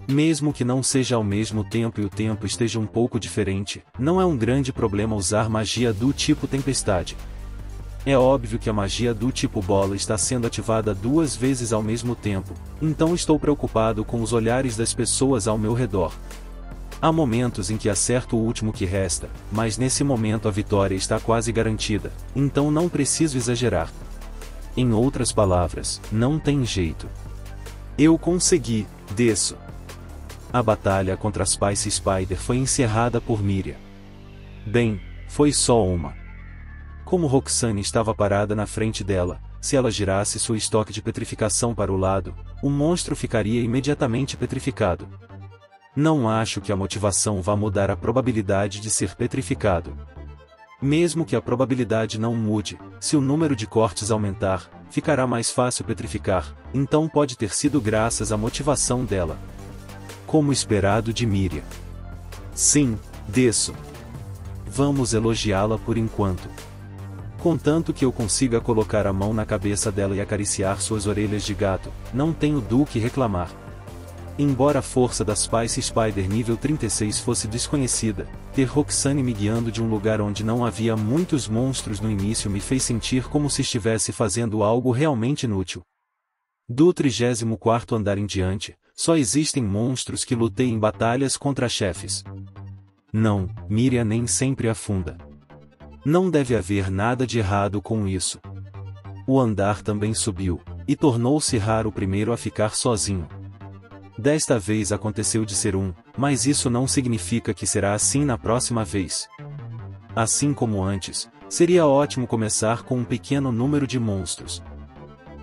Mesmo que não seja ao mesmo tempo e o tempo esteja um pouco diferente, não é um grande problema usar magia do tipo tempestade. É óbvio que a magia do tipo bola está sendo ativada 2 vezes ao mesmo tempo, então estou preocupado com os olhares das pessoas ao meu redor. Há momentos em que acerto o último que resta, mas nesse momento a vitória está quase garantida, então não preciso exagerar. Em outras palavras, não tem jeito. Eu consegui, desço. A batalha contra as Spice Spider foi encerrada por Miria. Bem, foi só uma. Como Roxane estava parada na frente dela, se ela girasse sua estoque de petrificação para o lado, o monstro ficaria imediatamente petrificado. Não acho que a motivação vá mudar a probabilidade de ser petrificado. Mesmo que a probabilidade não mude, se o número de cortes aumentar, ficará mais fácil petrificar, então pode ter sido graças à motivação dela. Como esperado de Miria. Sim, desço. Vamos elogiá-la por enquanto. Contanto que eu consiga colocar a mão na cabeça dela e acariciar suas orelhas de gato, não tenho do que reclamar. Embora a força da Spice Spider nível 36 fosse desconhecida, ter Roxane me guiando de um lugar onde não havia muitos monstros no início me fez sentir como se estivesse fazendo algo realmente inútil. Do 34º andar em diante, só existem monstros que lutei em batalhas contra chefes. Não, Miriam nem sempre afunda. Não deve haver nada de errado com isso. O andar também subiu, e tornou-se raro o primeiro a ficar sozinho. Desta vez aconteceu de ser mas isso não significa que será assim na próxima vez. Assim como antes, seria ótimo começar com um pequeno número de monstros.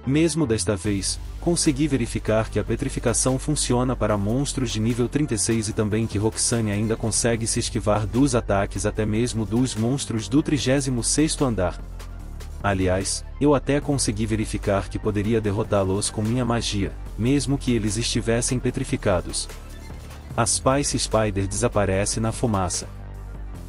Mesmo desta vez, consegui verificar que a petrificação funciona para monstros de nível 36 e também que Roxane ainda consegue se esquivar dos ataques até mesmo dos monstros do 36º andar. Aliás, eu até consegui verificar que poderia derrotá-los com minha magia, mesmo que eles estivessem petrificados. A Spice Spider desaparece na fumaça.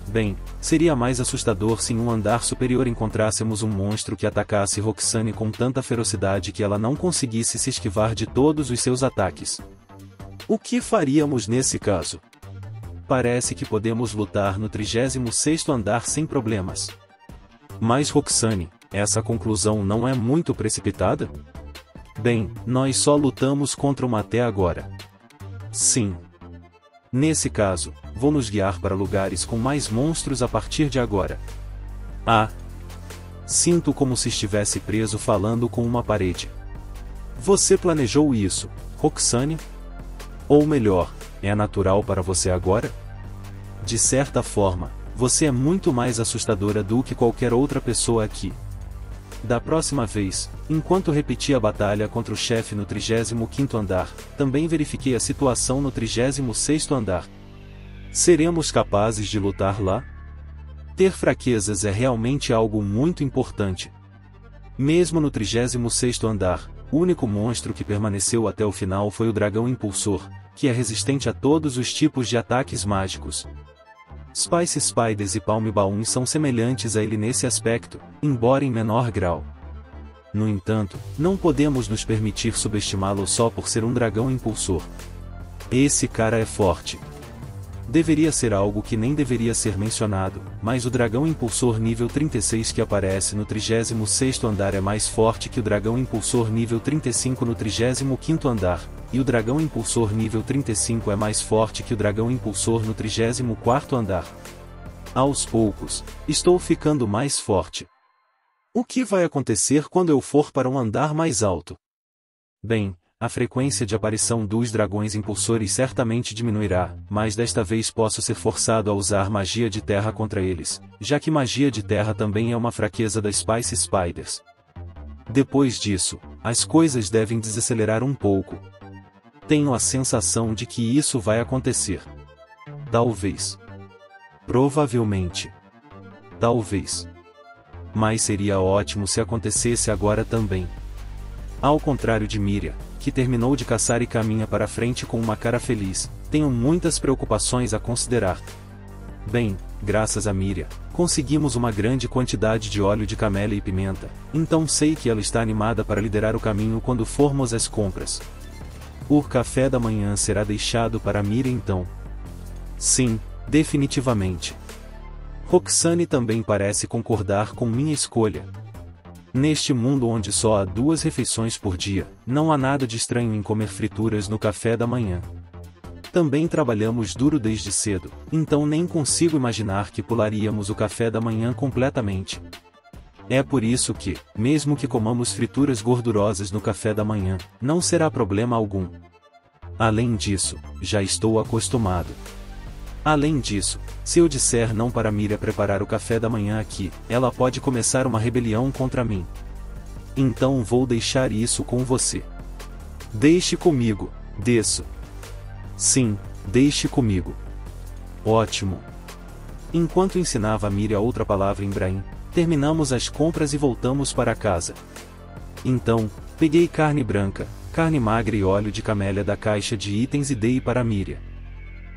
Bem, seria mais assustador se em um andar superior encontrássemos um monstro que atacasse Roxane com tanta ferocidade que ela não conseguisse se esquivar de todos os seus ataques. O que faríamos nesse caso? Parece que podemos lutar no 36º andar sem problemas. Mas Roxane, essa conclusão não é muito precipitada? Bem, nós só lutamos contra uma até agora. Sim. Nesse caso, vou nos guiar para lugares com mais monstros a partir de agora. Ah! Sinto como se estivesse preso falando com uma parede. Você planejou isso, Roxane? Ou melhor, é natural para você agora? De certa forma, você é muito mais assustadora do que qualquer outra pessoa aqui. Da próxima vez, enquanto repeti a batalha contra o chefe no 35º andar, também verifiquei a situação no 36º andar. Seremos capazes de lutar lá? Ter fraquezas é realmente algo muito importante. Mesmo no 36º andar, o único monstro que permaneceu até o final foi o dragão impulsor, que é resistente a todos os tipos de ataques mágicos. Spice Spiders e Palm Baum são semelhantes a ele nesse aspecto, embora em menor grau. No entanto, não podemos nos permitir subestimá-lo só por ser um dragão impulsor. Esse cara é forte. Deveria ser algo que nem deveria ser mencionado, mas o dragão impulsor nível 36 que aparece no 36º andar é mais forte que o dragão impulsor nível 35 no 35º andar, e o dragão impulsor nível 35 é mais forte que o dragão impulsor no 34º andar. Aos poucos, estou ficando mais forte. O que vai acontecer quando eu for para um andar mais alto? Bem, a frequência de aparição dos dragões impulsores certamente diminuirá, mas desta vez posso ser forçado a usar magia de terra contra eles, já que magia de terra também é uma fraqueza das Spice Spiders. Depois disso, as coisas devem desacelerar um pouco. Tenho a sensação de que isso vai acontecer. Talvez. Provavelmente. Talvez. Mas seria ótimo se acontecesse agora também. Ao contrário de Miriam, que terminou de caçar e caminha para frente com uma cara feliz, tenho muitas preocupações a considerar. Bem, graças a Miriam, conseguimos uma grande quantidade de óleo de camélia e pimenta, então sei que ela está animada para liderar o caminho quando formos às compras. O café da manhã será deixado para Miriam então. Sim, definitivamente. Roxane também parece concordar com minha escolha. Neste mundo onde só há 2 refeições por dia, não há nada de estranho em comer frituras no café da manhã. Também trabalhamos duro desde cedo, então nem consigo imaginar que pularíamos o café da manhã completamente. É por isso que, mesmo que comamos frituras gordurosas no café da manhã, não será problema algum. Além disso, já estou acostumado. Além disso, se eu disser não para Miriam preparar o café da manhã aqui, ela pode começar uma rebelião contra mim. Então vou deixar isso com você. Deixe comigo, desço. Sim, deixe comigo. Ótimo. Enquanto ensinava a Miriam outra palavra em Braim, terminamos as compras e voltamos para casa. Então, peguei carne branca, carne magra e óleo de camélia da caixa de itens e dei para Miriam.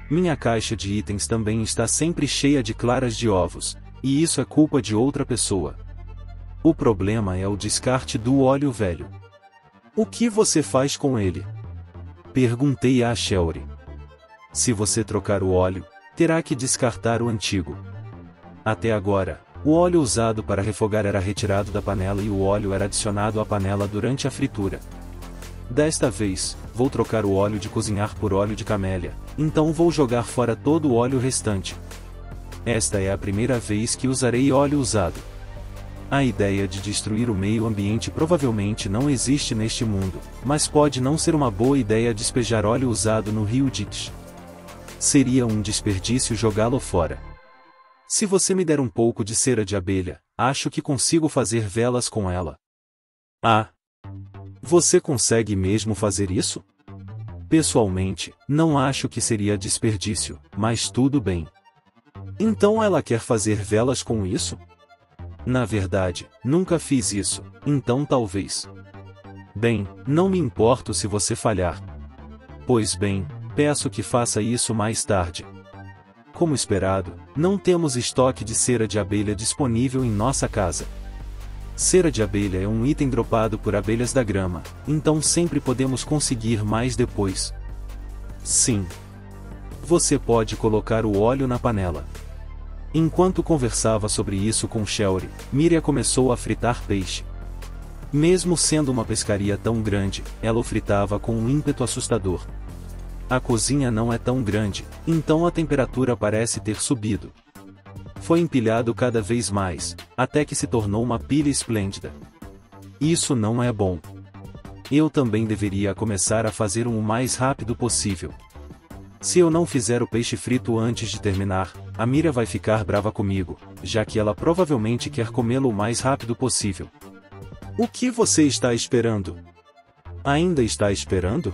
Minha caixa de itens também está sempre cheia de claras de ovos, e isso é culpa de outra pessoa. O problema é o descarte do óleo velho. O que você faz com ele? Perguntei a Shelly. Se você trocar o óleo, terá que descartar o antigo. Até agora, o óleo usado para refogar era retirado da panela e o óleo era adicionado à panela durante a fritura. Desta vez, vou trocar o óleo de cozinhar por óleo de camélia, então vou jogar fora todo o óleo restante. Esta é a primeira vez que usarei óleo usado. A ideia de destruir o meio ambiente provavelmente não existe neste mundo, mas pode não ser uma boa ideia despejar óleo usado no rio Ditch. Seria um desperdício jogá-lo fora. Se você me der um pouco de cera de abelha, acho que consigo fazer velas com ela. Ah! Você consegue mesmo fazer isso? Pessoalmente, não acho que seria desperdício, mas tudo bem. Então ela quer fazer velas com isso? Na verdade, nunca fiz isso, então talvez. Bem, não me importo se você falhar. Pois bem, peço que faça isso mais tarde. Como esperado, não temos estoque de cera de abelha disponível em nossa casa. Cera de abelha é um item dropado por abelhas da grama, então sempre podemos conseguir mais depois. Sim. Você pode colocar o óleo na panela. Enquanto conversava sobre isso com Shelly, Miriam começou a fritar peixe. Mesmo sendo uma pescaria tão grande, ela o fritava com um ímpeto assustador. A cozinha não é tão grande, então a temperatura parece ter subido. Foi empilhado cada vez mais, até que se tornou uma pilha esplêndida. Isso não é bom. Eu também deveria começar a fazer o mais rápido possível. Se eu não fizer o peixe frito antes de terminar, a Miriam vai ficar brava comigo, já que ela provavelmente quer comê-lo o mais rápido possível. O que você está esperando? Ainda está esperando?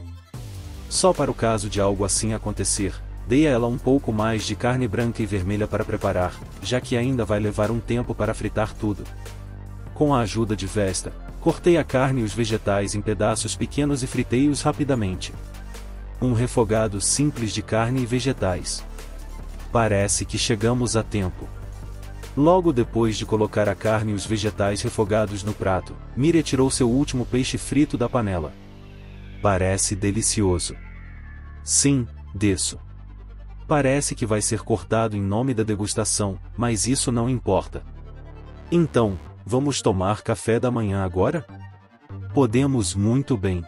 Só para o caso de algo assim acontecer, dei a ela um pouco mais de carne branca e vermelha para preparar, já que ainda vai levar um tempo para fritar tudo. Com a ajuda de Vesta, cortei a carne e os vegetais em pedaços pequenos e fritei-os rapidamente. Um refogado simples de carne e vegetais. Parece que chegamos a tempo. Logo depois de colocar a carne e os vegetais refogados no prato, Miriam tirou seu último peixe frito da panela. Parece delicioso. Sim, desço. Parece que vai ser cortado em nome da degustação, mas isso não importa. Então, vamos tomar café da manhã agora? Podemos muito bem.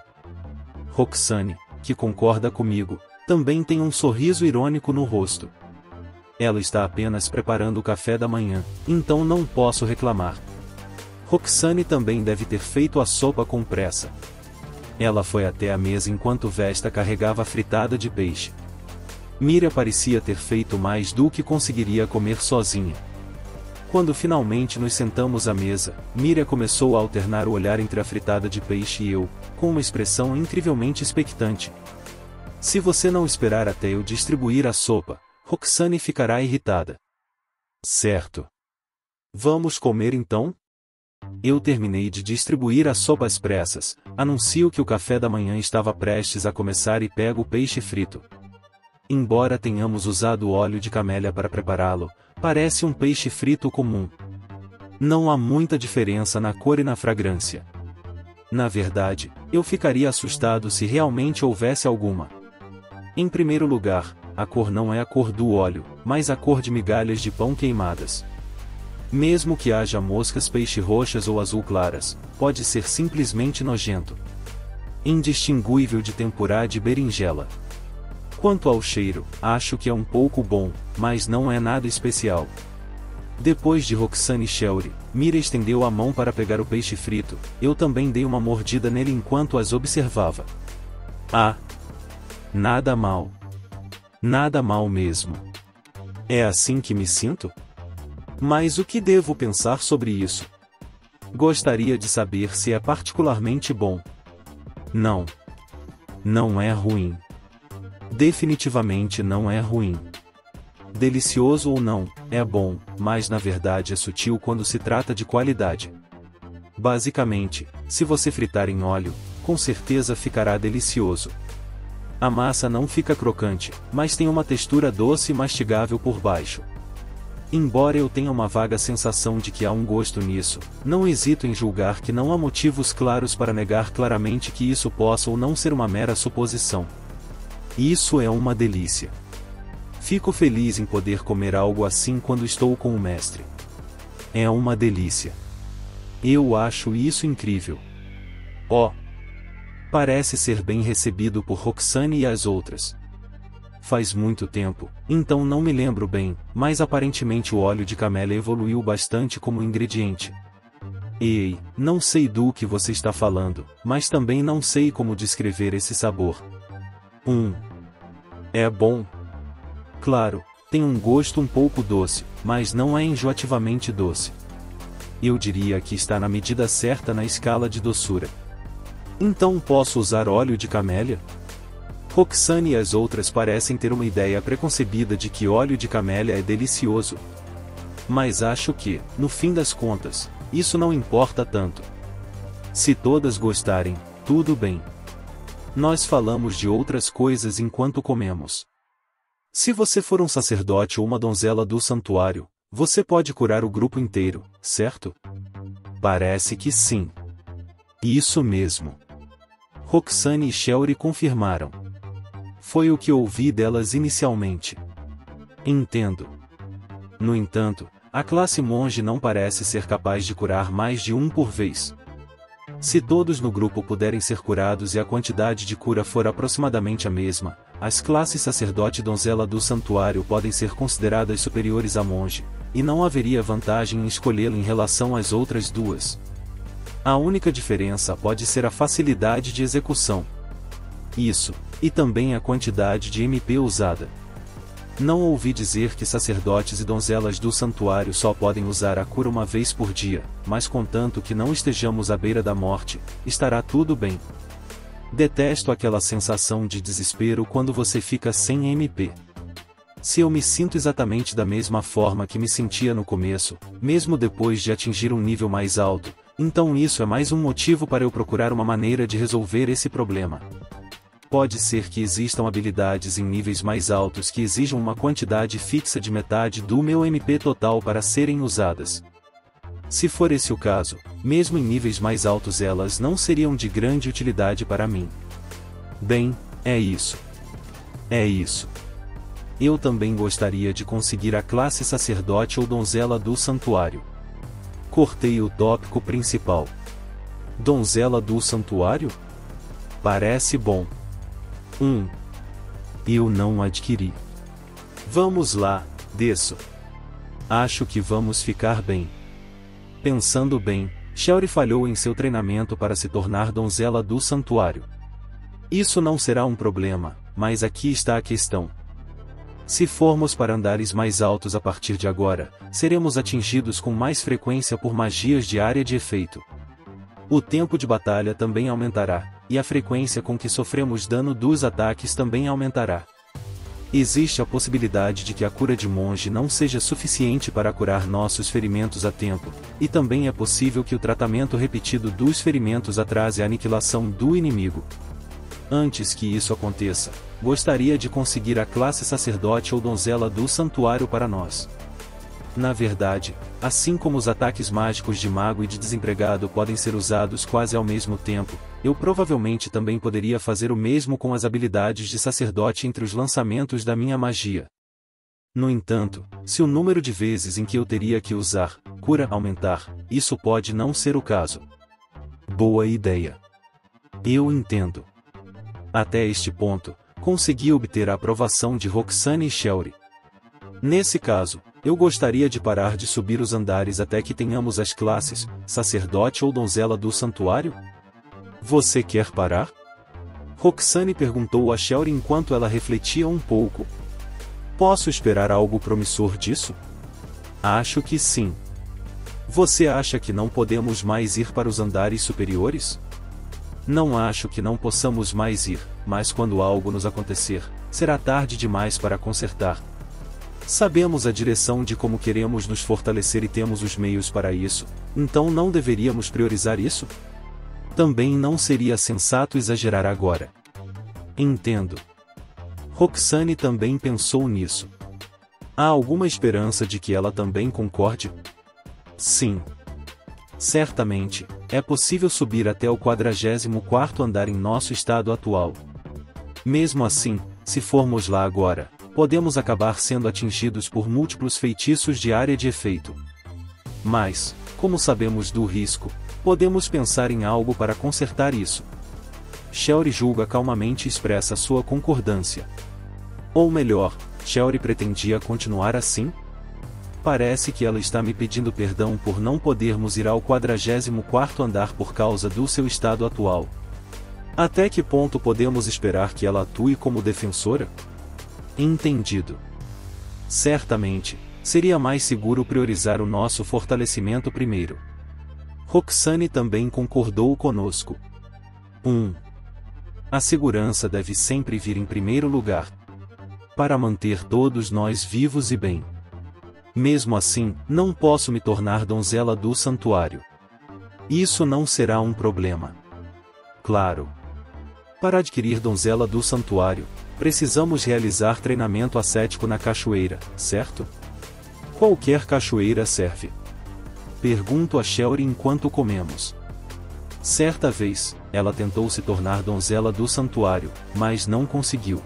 Roxane, que concorda comigo, também tem um sorriso irônico no rosto. Ela está apenas preparando o café da manhã, então não posso reclamar. Roxane também deve ter feito a sopa com pressa. Ela foi até a mesa enquanto Vesta carregava a fritada de peixe. Miriam parecia ter feito mais do que conseguiria comer sozinha. Quando finalmente nos sentamos à mesa, Miriam começou a alternar o olhar entre a fritada de peixe e eu, com uma expressão incrivelmente expectante. Se você não esperar até eu distribuir a sopa, Roxane ficará irritada. Certo. Vamos comer então? Eu terminei de distribuir a sopa às pressas, anuncio que o café da manhã estava prestes a começar e pego o peixe frito. Embora tenhamos usado óleo de camélia para prepará-lo, parece um peixe frito comum. Não há muita diferença na cor e na fragrância. Na verdade, eu ficaria assustado se realmente houvesse alguma. Em primeiro lugar, a cor não é a cor do óleo, mas a cor de migalhas de pão queimadas. Mesmo que haja moscas peixe roxas ou azul claras, pode ser simplesmente nojento. Indistinguível de tempurá de berinjela. Quanto ao cheiro, acho que é um pouco bom, mas não é nada especial. Depois de Roxane e Shelly, Miriam estendeu a mão para pegar o peixe frito, eu também dei uma mordida nele enquanto as observava. Ah! Nada mal. Nada mal mesmo. É assim que me sinto? Mas o que devo pensar sobre isso? Gostaria de saber se é particularmente bom. Não. Não é ruim. Definitivamente não é ruim. Delicioso ou não, é bom, mas na verdade é sutil quando se trata de qualidade. Basicamente, se você fritar em óleo, com certeza ficará delicioso. A massa não fica crocante, mas tem uma textura doce e mastigável por baixo. Embora eu tenha uma vaga sensação de que há um gosto nisso, não hesito em julgar que não há motivos claros para negar claramente que isso possa ou não ser uma mera suposição. Isso é uma delícia. Fico feliz em poder comer algo assim quando estou com o mestre. É uma delícia. Eu acho isso incrível. Oh! Parece ser bem recebido por Roxane e as outras. Faz muito tempo, então não me lembro bem, mas aparentemente o óleo de camélia evoluiu bastante como ingrediente. Ei, não sei do que você está falando, mas também não sei como descrever esse sabor. É bom. Claro, tem um gosto um pouco doce, mas não é enjoativamente doce. Eu diria que está na medida certa na escala de doçura. Então posso usar óleo de camélia? Roxane e as outras parecem ter uma ideia preconcebida de que óleo de camélia é delicioso. Mas acho que, no fim das contas, isso não importa tanto. Se todas gostarem, tudo bem. Nós falamos de outras coisas enquanto comemos. Se você for um sacerdote ou uma donzela do santuário, você pode curar o grupo inteiro, certo? Parece que sim. Isso mesmo. Roxane e Shelry confirmaram. Foi o que ouvi delas inicialmente. Entendo. No entanto, a classe monge não parece ser capaz de curar mais de um por vez. Se todos no grupo puderem ser curados e a quantidade de cura for aproximadamente a mesma, as classes sacerdote e donzela do santuário podem ser consideradas superiores a monge, e não haveria vantagem em escolhê-lo em relação às outras duas. A única diferença pode ser a facilidade de execução. Isso, e também a quantidade de MP usada. Não ouvi dizer que sacerdotes e donzelas do santuário só podem usar a cura uma vez por dia, mas contanto que não estejamos à beira da morte, estará tudo bem. Detesto aquela sensação de desespero quando você fica sem MP. Se eu me sinto exatamente da mesma forma que me sentia no começo, mesmo depois de atingir um nível mais alto, então isso é mais um motivo para eu procurar uma maneira de resolver esse problema. Pode ser que existam habilidades em níveis mais altos que exijam uma quantidade fixa de metade do meu MP total para serem usadas. Se for esse o caso, mesmo em níveis mais altos elas não seriam de grande utilidade para mim. Bem, é isso. É isso. Eu também gostaria de conseguir a classe sacerdote ou donzela do santuário. Cortei o tópico principal. Donzela do santuário? Parece bom. Eu não adquiri. Vamos lá, desço. Acho que vamos ficar bem. Pensando bem, Shelry falhou em seu treinamento para se tornar donzela do santuário. Isso não será um problema, mas aqui está a questão. Se formos para andares mais altos a partir de agora, seremos atingidos com mais frequência por magias de área de efeito. O tempo de batalha também aumentará, e a frequência com que sofremos dano dos ataques também aumentará. Existe a possibilidade de que a cura de monge não seja suficiente para curar nossos ferimentos a tempo, e também é possível que o tratamento repetido dos ferimentos atrase a aniquilação do inimigo. Antes que isso aconteça, gostaria de conseguir a classe sacerdote ou donzela do santuário para nós. Na verdade, assim como os ataques mágicos de mago e de desempregado podem ser usados quase ao mesmo tempo, eu provavelmente também poderia fazer o mesmo com as habilidades de sacerdote entre os lançamentos da minha magia. No entanto, se o número de vezes em que eu teria que usar cura aumentar, isso pode não ser o caso. Boa ideia. Eu entendo. Até este ponto, consegui obter a aprovação de Roxane e Shelry. Nesse caso, eu gostaria de parar de subir os andares até que tenhamos as classes, sacerdote ou donzela do santuário? Você quer parar? Roxane perguntou a Shelry enquanto ela refletia um pouco. Posso esperar algo promissor disso? Acho que sim. Você acha que não podemos mais ir para os andares superiores? Não acho que não possamos mais ir, mas quando algo nos acontecer, será tarde demais para consertar. Sabemos a direção de como queremos nos fortalecer e temos os meios para isso, então não deveríamos priorizar isso? Também não seria sensato exagerar agora. Entendo. Roxane também pensou nisso. Há alguma esperança de que ela também concorde? Sim. Certamente, é possível subir até o 44º andar em nosso estado atual. Mesmo assim, se formos lá agora, podemos acabar sendo atingidos por múltiplos feitiços de área de efeito. Mas, como sabemos do risco, podemos pensar em algo para consertar isso. Shelly julga calmamente e expressa sua concordância. Ou melhor, Shelly pretendia continuar assim? Parece que ela está me pedindo perdão por não podermos ir ao 44º andar por causa do seu estado atual. Até que ponto podemos esperar que ela atue como defensora? Entendido. Certamente, seria mais seguro priorizar o nosso fortalecimento primeiro. Roxane também concordou conosco. 1. A segurança deve sempre vir em primeiro lugar, para manter todos nós vivos e bem. Mesmo assim, não posso me tornar donzela do santuário. Isso não será um problema. Claro. Para adquirir donzela do santuário, precisamos realizar treinamento ascético na cachoeira, certo? Qualquer cachoeira serve. Pergunto a Shelly enquanto comemos. Certa vez, ela tentou se tornar donzela do santuário, mas não conseguiu.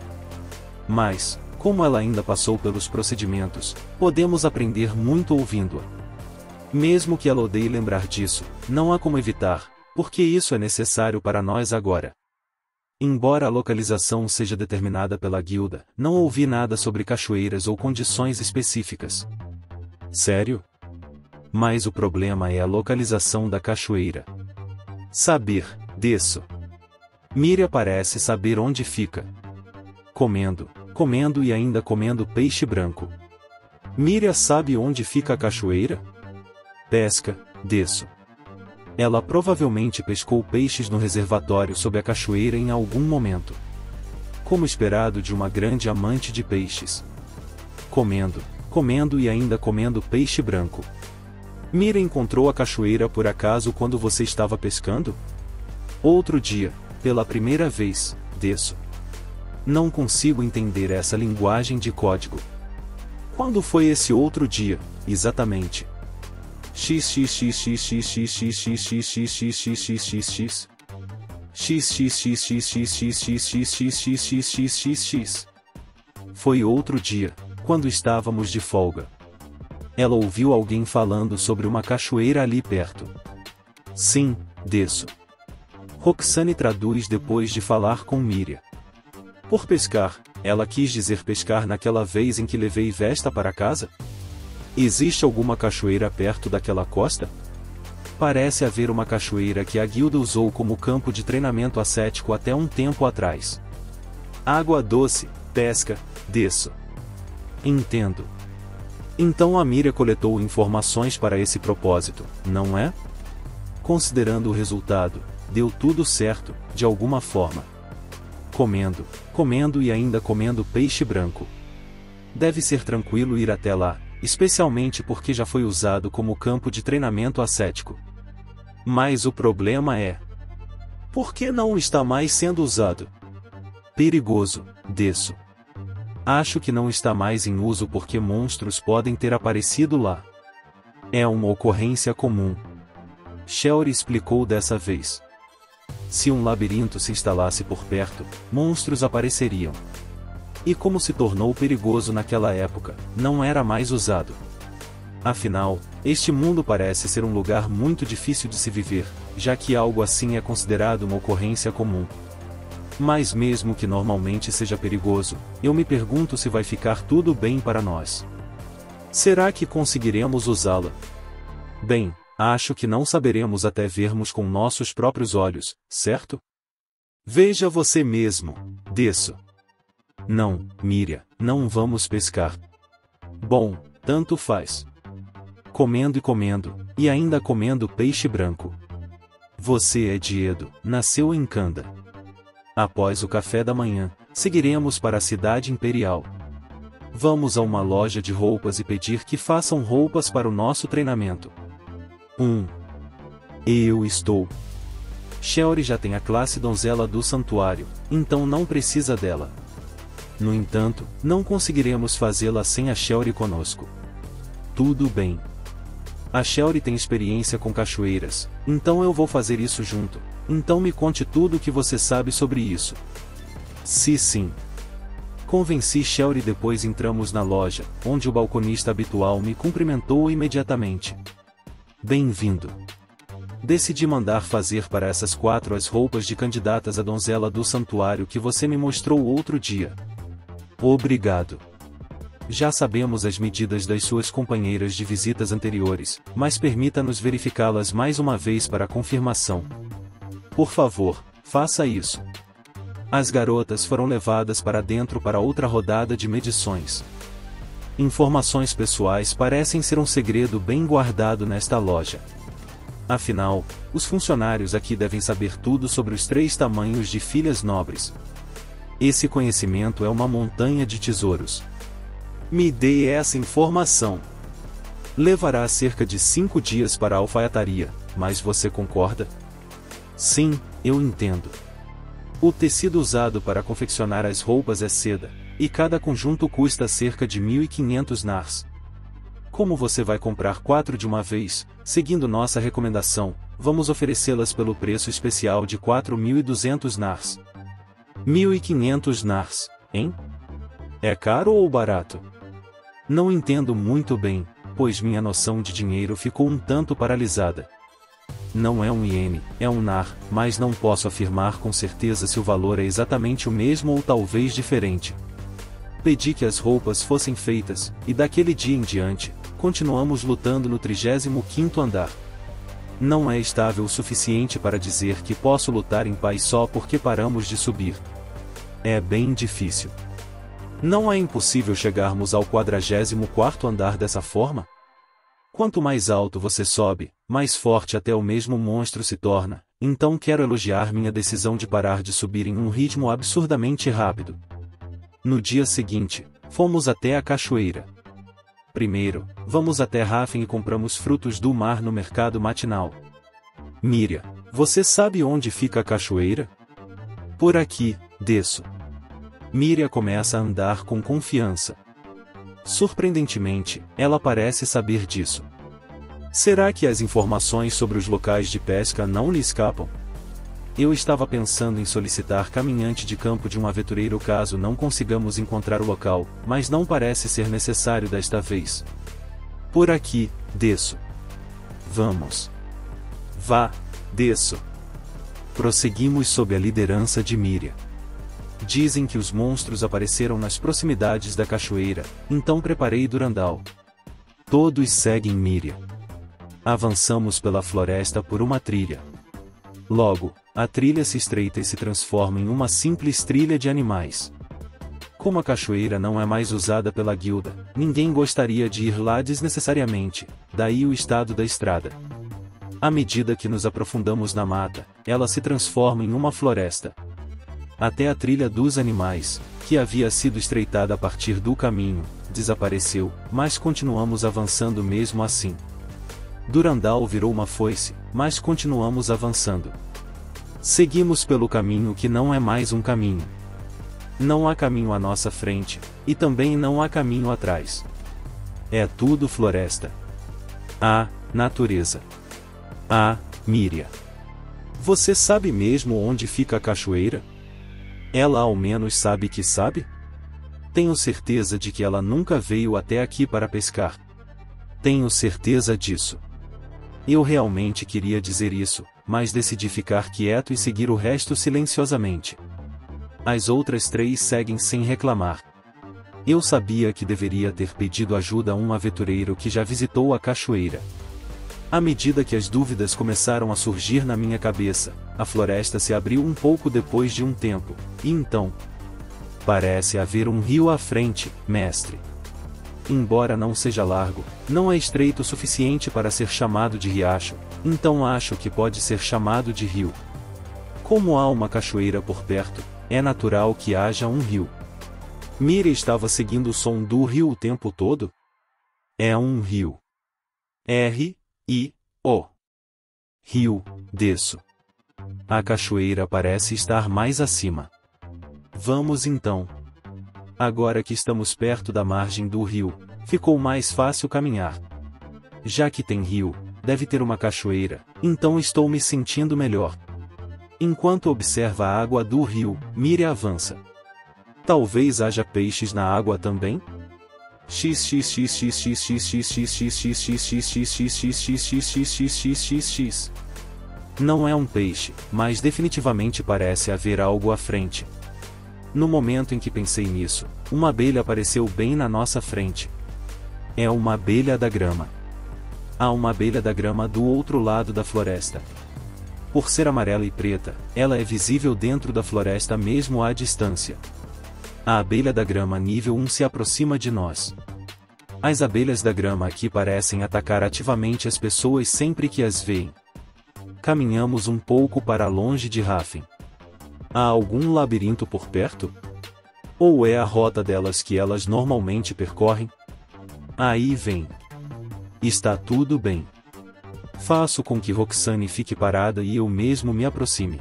Mas, como ela ainda passou pelos procedimentos, podemos aprender muito ouvindo-a. Mesmo que ela odeie lembrar disso, não há como evitar, porque isso é necessário para nós agora. Embora a localização seja determinada pela guilda, não ouvi nada sobre cachoeiras ou condições específicas. Sério? Mas o problema é a localização da cachoeira. Saber, desço. Miriam parece saber onde fica. Comendo e ainda comendo peixe branco. Miriam sabe onde fica a cachoeira? Pesca, desço. Ela provavelmente pescou peixes no reservatório sob a cachoeira em algum momento. Como esperado de uma grande amante de peixes. Comendo e ainda comendo peixe branco. Miriam encontrou a cachoeira por acaso quando você estava pescando? Outro dia, pela primeira vez, desço. Não consigo entender essa linguagem de código. Quando foi esse outro dia, exatamente? Foi outro dia, quando estávamos de folga. Ela ouviu alguém falando sobre uma cachoeira ali perto. Sim, desço. Roxane traduz depois de falar com Miriam. Por pescar, ela quis dizer pescar naquela vez em que levei Vesta para casa? Existe alguma cachoeira perto daquela costa? Parece haver uma cachoeira que a guilda usou como campo de treinamento ascético até um tempo atrás. Água doce, pesca, desço. Entendo. Então a Miriam coletou informações para esse propósito, não é? Considerando o resultado, deu tudo certo, de alguma forma. Comendo e ainda comendo peixe branco. Deve ser tranquilo ir até lá, especialmente porque já foi usado como campo de treinamento ascético. Mas o problema é: por que não está mais sendo usado? Perigoso, desço. Acho que não está mais em uso porque monstros podem ter aparecido lá. É uma ocorrência comum. Shelly explicou dessa vez. Se um labirinto se instalasse por perto, monstros apareceriam. E como se tornou perigoso naquela época, não era mais usado. Afinal, este mundo parece ser um lugar muito difícil de se viver, já que algo assim é considerado uma ocorrência comum. Mas mesmo que normalmente seja perigoso, eu me pergunto se vai ficar tudo bem para nós. Será que conseguiremos usá-la? Bem, acho que não saberemos até vermos com nossos próprios olhos, certo? Veja você mesmo, desço. Não, Miriam, não vamos pescar. Bom, tanto faz. Comendo, e ainda comendo peixe branco. Você é de Edo, nasceu em Kanda. Após o café da manhã, seguiremos para a cidade imperial. Vamos a uma loja de roupas e pedir que façam roupas para o nosso treinamento. Eu estou. Shelly já tem a classe donzela do santuário, então não precisa dela. No entanto, não conseguiremos fazê-la sem a Shelly conosco. Tudo bem. A Shelly tem experiência com cachoeiras, então eu vou fazer isso junto. Então me conte tudo o que você sabe sobre isso. Sim. Convenci Shelly. Depois entramos na loja, onde o balconista habitual me cumprimentou imediatamente. Bem-vindo. Decidi mandar fazer para essas 4 as roupas de candidatas à donzela do santuário que você me mostrou outro dia. Obrigado. Já sabemos as medidas das suas companheiras de visitas anteriores, mas permita-nos verificá-las mais uma vez para confirmação. Por favor, faça isso. As garotas foram levadas para dentro para outra rodada de medições. Informações pessoais parecem ser um segredo bem guardado nesta loja. Afinal, os funcionários aqui devem saber tudo sobre os 3 tamanhos de filhas nobres. Esse conhecimento é uma montanha de tesouros. Me dê essa informação. Levará cerca de 5 dias para a alfaiataria, mas você concorda? Sim, eu entendo. O tecido usado para confeccionar as roupas é seda, e cada conjunto custa cerca de 1.500 nars. Como você vai comprar 4 de uma vez, seguindo nossa recomendação, vamos oferecê-las pelo preço especial de 4.200 nars. 1.500 nars, hein? É caro ou barato? Não entendo muito bem, pois minha noção de dinheiro ficou um tanto paralisada. Não é um iene, é um nar, mas não posso afirmar com certeza se o valor é exatamente o mesmo ou talvez diferente. Pedi que as roupas fossem feitas, e daquele dia em diante, continuamos lutando no 35º andar. Não é estável o suficiente para dizer que posso lutar em paz só porque paramos de subir. É bem difícil. Não é impossível chegarmos ao 44º andar dessa forma? Quanto mais alto você sobe, mais forte até o mesmo monstro se torna, então quero elogiar minha decisão de parar de subir em um ritmo absurdamente rápido. No dia seguinte, fomos até a cachoeira. Primeiro, vamos até Raffen e compramos frutos do mar no mercado matinal. Miriam, você sabe onde fica a cachoeira? Por aqui, desço. Miriam começa a andar com confiança. Surpreendentemente, ela parece saber disso. Será que as informações sobre os locais de pesca não lhe escapam? Eu estava pensando em solicitar caminhante de campo de um aventureiro caso não consigamos encontrar o local, mas não parece ser necessário desta vez. Por aqui, desço. Vamos. Vá, desço. Prosseguimos sob a liderança de Miriam. Dizem que os monstros apareceram nas proximidades da cachoeira, então preparei Durandal. Todos seguem Miriam. Avançamos pela floresta por uma trilha. Logo, a trilha se estreita e se transforma em uma simples trilha de animais. Como a cachoeira não é mais usada pela guilda, ninguém gostaria de ir lá desnecessariamente, daí o estado da estrada. À medida que nos aprofundamos na mata, ela se transforma em uma floresta. Até a trilha dos animais, que havia sido estreitada a partir do caminho, desapareceu, mas continuamos avançando mesmo assim. Durandal virou uma foice, mas continuamos avançando. Seguimos pelo caminho que não é mais um caminho. Não há caminho à nossa frente, e também não há caminho atrás. É tudo floresta. Ah, natureza. Ah, Miriam. Você sabe mesmo onde fica a cachoeira? Ela ao menos sabe que sabe? Tenho certeza de que ela nunca veio até aqui para pescar. Tenho certeza disso. Eu realmente queria dizer isso, mas decidi ficar quieto e seguir o resto silenciosamente. As outras 3 seguem sem reclamar. Eu sabia que deveria ter pedido ajuda a um aventureiro que já visitou a cachoeira. À medida que as dúvidas começaram a surgir na minha cabeça, a floresta se abriu um pouco depois de um tempo, e então... Parece haver um rio à frente, mestre. Embora não seja largo, não é estreito o suficiente para ser chamado de riacho, então acho que pode ser chamado de rio. Como há uma cachoeira por perto, é natural que haja um rio. Miriam estava seguindo o som do rio o tempo todo? É um rio. R-I-O. Rio, desço. A cachoeira parece estar mais acima. Vamos então. Agora que estamos perto da margem do rio, ficou mais fácil caminhar. Já que tem rio, deve ter uma cachoeira, então estou me sentindo melhor. Enquanto observa a água do rio, Miri avança. Talvez haja peixes na água também? Não é um peixe, mas definitivamente parece haver algo à frente. No momento em que pensei nisso, uma abelha apareceu bem na nossa frente. É uma abelha da grama. Há uma abelha da grama do outro lado da floresta. Por ser amarela e preta, ela é visível dentro da floresta mesmo à distância. A abelha da grama nível 1 se aproxima de nós. As abelhas da grama aqui parecem atacar ativamente as pessoas sempre que as veem. Caminhamos um pouco para longe de Raffen. Há algum labirinto por perto? Ou é a rota delas que elas normalmente percorrem? Aí vem. Está tudo bem. Faço com que Roxane fique parada e eu mesmo me aproxime.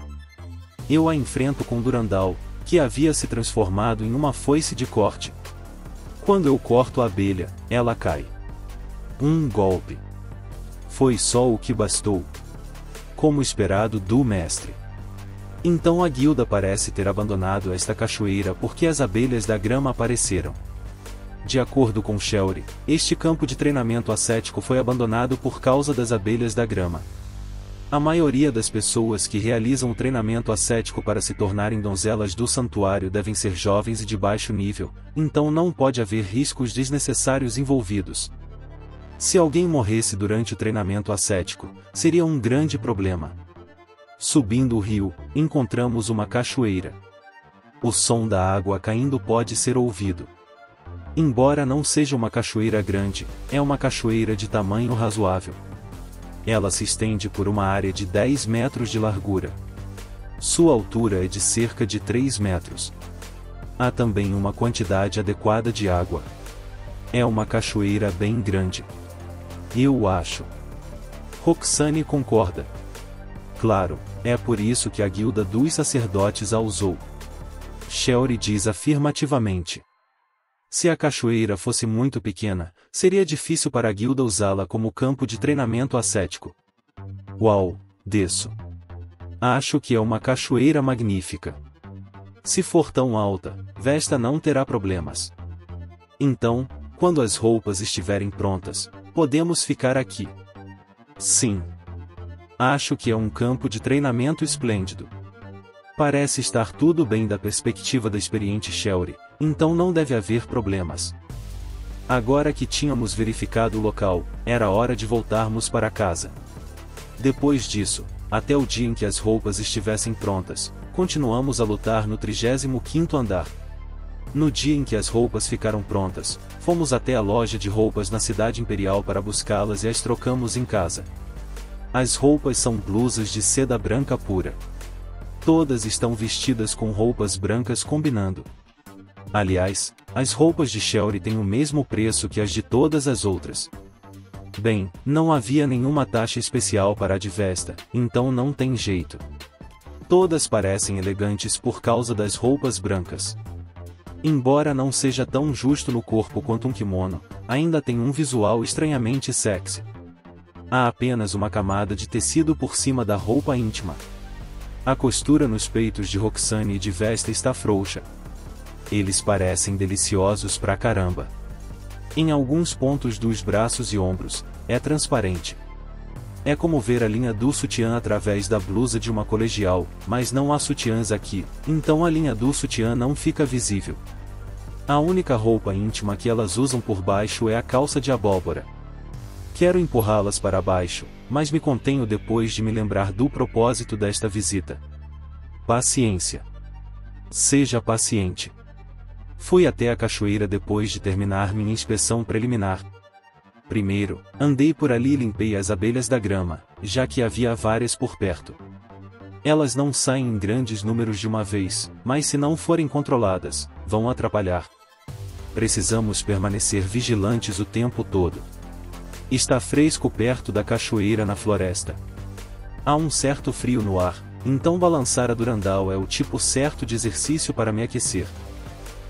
Eu a enfrento com Durandal, que havia se transformado em uma foice de corte. Quando eu corto a abelha, ela cai. Um golpe. Foi só o que bastou. Como esperado do mestre. Então a guilda parece ter abandonado esta cachoeira porque as abelhas da grama apareceram. De acordo com Shelry, este campo de treinamento ascético foi abandonado por causa das abelhas da grama. A maioria das pessoas que realizam o treinamento ascético para se tornarem donzelas do santuário devem ser jovens e de baixo nível, então não pode haver riscos desnecessários envolvidos. Se alguém morresse durante o treinamento ascético, seria um grande problema. Subindo o rio, encontramos uma cachoeira. O som da água caindo pode ser ouvido. Embora não seja uma cachoeira grande, é uma cachoeira de tamanho razoável. Ela se estende por uma área de 10 metros de largura. Sua altura é de cerca de 3 metros. Há também uma quantidade adequada de água. É uma cachoeira bem grande. Eu acho. Roxane concorda. Claro, é por isso que a guilda dos sacerdotes a usou. Shelry diz afirmativamente. Se a cachoeira fosse muito pequena, seria difícil para a guilda usá-la como campo de treinamento ascético. Uau, desço. Acho que é uma cachoeira magnífica. Se for tão alta, Vesta não terá problemas. Então, quando as roupas estiverem prontas, podemos ficar aqui. Sim. Acho que é um campo de treinamento esplêndido. Parece estar tudo bem da perspectiva da experiente Shelry, então não deve haver problemas. Agora que tínhamos verificado o local, era hora de voltarmos para casa. Depois disso, até o dia em que as roupas estivessem prontas, continuamos a lutar no 35º andar. No dia em que as roupas ficaram prontas, fomos até a loja de roupas na cidade imperial para buscá-las e as trocamos em casa. As roupas são blusas de seda branca pura. Todas estão vestidas com roupas brancas combinando. Aliás, as roupas de Shelry têm o mesmo preço que as de todas as outras. Bem, não havia nenhuma taxa especial para a de Vesta, então não tem jeito. Todas parecem elegantes por causa das roupas brancas. Embora não seja tão justo no corpo quanto um kimono, ainda tem um visual estranhamente sexy. Há apenas uma camada de tecido por cima da roupa íntima. A costura nos peitos de Roxane e de Vesta está frouxa. Eles parecem deliciosos pra caramba. Em alguns pontos dos braços e ombros, é transparente. É como ver a linha do sutiã através da blusa de uma colegial, mas não há sutiãs aqui, então a linha do sutiã não fica visível. A única roupa íntima que elas usam por baixo é a calça de abóbora. Quero empurrá-las para baixo, mas me contenho depois de me lembrar do propósito desta visita. Paciência. Seja paciente. Fui até a cachoeira depois de terminar minha inspeção preliminar. Primeiro, andei por ali e limpei as abelhas da grama, já que havia várias por perto. Elas não saem em grandes números de uma vez, mas se não forem controladas, vão atrapalhar. Precisamos permanecer vigilantes o tempo todo. Está fresco perto da cachoeira na floresta. Há um certo frio no ar, então balançar a Durandal é o tipo certo de exercício para me aquecer.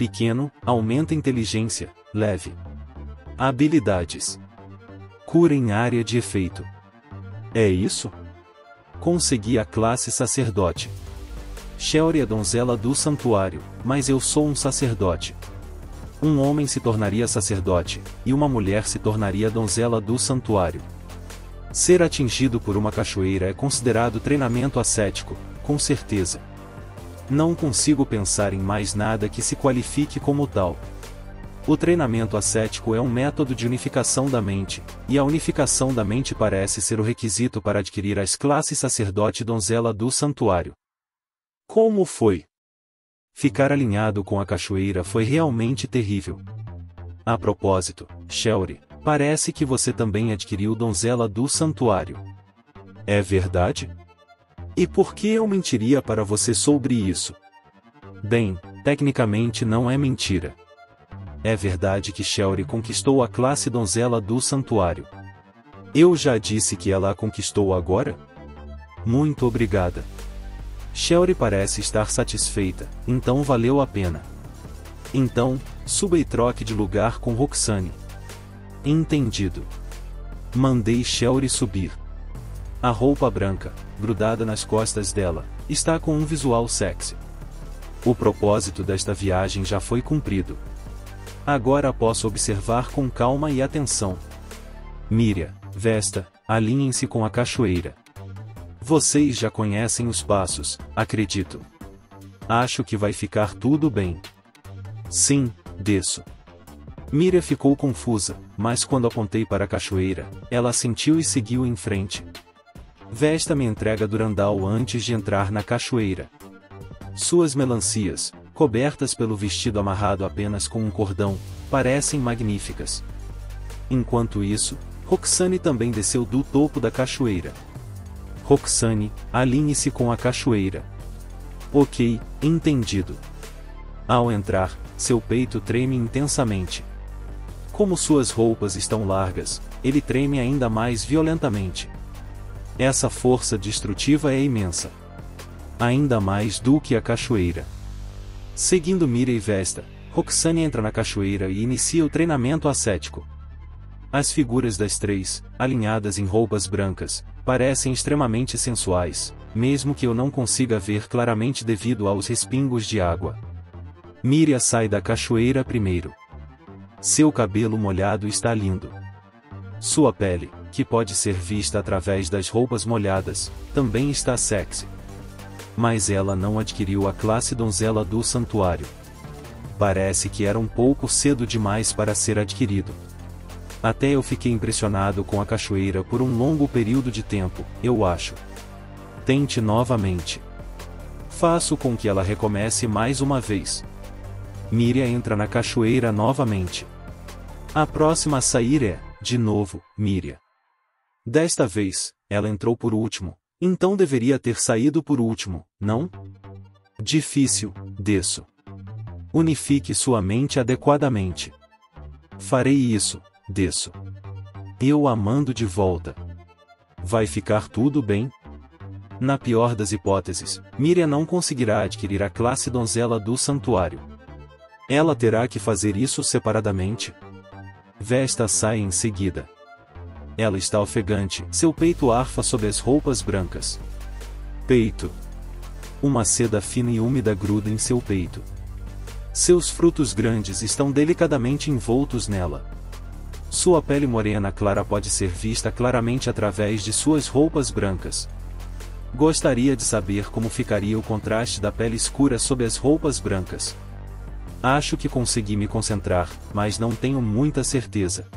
Pequeno, aumenta inteligência, leve. Habilidades. Cura em área de efeito. É isso? Consegui a classe sacerdote. Shelry é donzela do santuário, mas eu sou um sacerdote. Um homem se tornaria sacerdote, e uma mulher se tornaria donzela do santuário. Ser atingido por uma cachoeira é considerado treinamento ascético, com certeza. Não consigo pensar em mais nada que se qualifique como tal. O treinamento ascético é um método de unificação da mente, e a unificação da mente parece ser o requisito para adquirir as classes sacerdote e donzela do santuário. Como foi? Ficar alinhado com a cachoeira foi realmente terrível. A propósito, Shelry, parece que você também adquiriu donzela do santuário. É verdade? E por que eu mentiria para você sobre isso? Bem, tecnicamente não é mentira. É verdade que Shelry conquistou a classe donzela do santuário. Eu já disse que ela a conquistou agora? Muito obrigada. Shelry parece estar satisfeita, então valeu a pena. Então, suba e troque de lugar com Roxane. Entendido. Mandei Shelry subir. A roupa branca, grudada nas costas dela, está com um visual sexy. O propósito desta viagem já foi cumprido. Agora posso observar com calma e atenção. Míria, Vesta, alinhem-se com a cachoeira. Vocês já conhecem os passos, acredito. Acho que vai ficar tudo bem. Sim, desço. Míria ficou confusa, mas quando apontei para a cachoeira, ela assentiu e seguiu em frente. Vesta me entrega Durandal antes de entrar na cachoeira. Suas melancias, cobertas pelo vestido amarrado apenas com um cordão, parecem magníficas. Enquanto isso, Roxane também desceu do topo da cachoeira. Roxane, alinhe-se com a cachoeira. Ok, entendido. Ao entrar, seu peito treme intensamente. Como suas roupas estão largas, ele treme ainda mais violentamente. Essa força destrutiva é imensa. Ainda mais do que a cachoeira. Seguindo Míria e Vesta, Roxane entra na cachoeira e inicia o treinamento ascético. As figuras das três, alinhadas em roupas brancas, parecem extremamente sensuais, mesmo que eu não consiga ver claramente devido aos respingos de água. Míria sai da cachoeira primeiro. Seu cabelo molhado está lindo. Sua pele, que pode ser vista através das roupas molhadas, também está sexy. Mas ela não adquiriu a classe donzela do santuário. Parece que era um pouco cedo demais para ser adquirido. Até eu fiquei impressionado com a cachoeira por um longo período de tempo, eu acho. Tente novamente. Faço com que ela recomece mais uma vez. Míria entra na cachoeira novamente. A próxima a sair é, de novo, Míria. Desta vez, ela entrou por último, então deveria ter saído por último, não? Difícil, desço. Unifique sua mente adequadamente. Farei isso, desço. Eu a mando de volta. Vai ficar tudo bem? Na pior das hipóteses, Míria não conseguirá adquirir a classe donzela do santuário. Ela terá que fazer isso separadamente. Vesta sai em seguida. Ela está ofegante, seu peito arfa sob as roupas brancas. Peito. Uma seda fina e úmida gruda em seu peito. Seus frutos grandes estão delicadamente envoltos nela. Sua pele morena clara pode ser vista claramente através de suas roupas brancas. Gostaria de saber como ficaria o contraste da pele escura sob as roupas brancas. Acho que consegui me concentrar, mas não tenho muita certeza.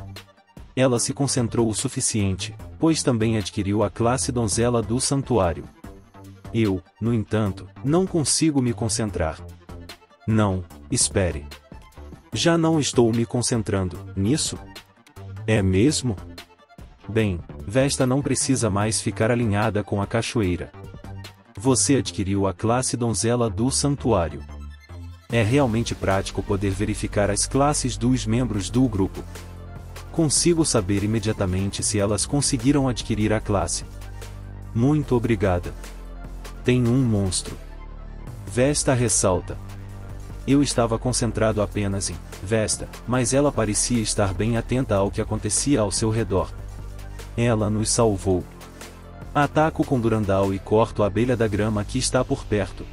Ela se concentrou o suficiente, pois também adquiriu a classe donzela do santuário. Eu, no entanto, não consigo me concentrar. Não, espere. Já não estou me concentrando nisso? É mesmo? Bem, Vesta não precisa mais ficar alinhada com a cachoeira. Você adquiriu a classe donzela do santuário. É realmente prático poder verificar as classes dos membros do grupo. Consigo saber imediatamente se elas conseguiram adquirir a classe. Muito obrigada. Tem um monstro. Vesta ressalta. Eu estava concentrado apenas em Vesta, mas ela parecia estar bem atenta ao que acontecia ao seu redor. Ela nos salvou. Ataco com Durandal e corto a abelha da grama que está por perto.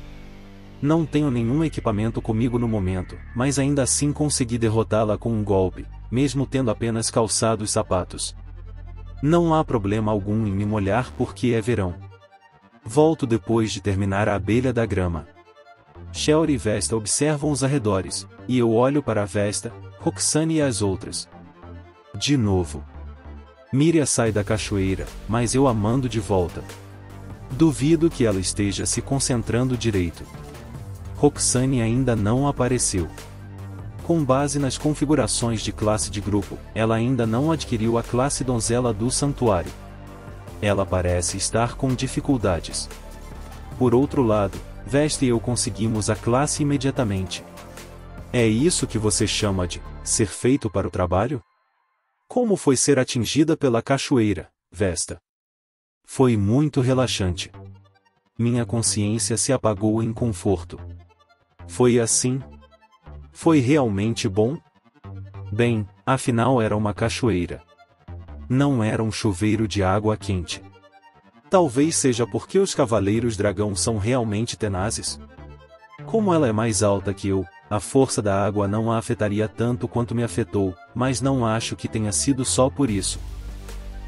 Não tenho nenhum equipamento comigo no momento, mas ainda assim consegui derrotá-la com um golpe, mesmo tendo apenas calçado os sapatos. Não há problema algum em me molhar porque é verão. Volto depois de terminar a abelha da grama. Shelly e Vesta observam os arredores, e eu olho para Vesta, Roxane e as outras. De novo. Miria sai da cachoeira, mas eu a mando de volta. Duvido que ela esteja se concentrando direito. Roxane ainda não apareceu. Com base nas configurações de classe de grupo, ela ainda não adquiriu a classe Donzela do Santuário. Ela parece estar com dificuldades. Por outro lado, Vesta e eu conseguimos a classe imediatamente. É isso que você chama de ser feito para o trabalho? Como foi ser atingida pela cachoeira, Vesta? Foi muito relaxante. Minha consciência se apagou em conforto. Foi assim? Foi realmente bom? Bem, afinal era uma cachoeira. Não era um chuveiro de água quente. Talvez seja porque os cavaleiros dragão são realmente tenazes. Como ela é mais alta que eu, a força da água não a afetaria tanto quanto me afetou, mas não acho que tenha sido só por isso.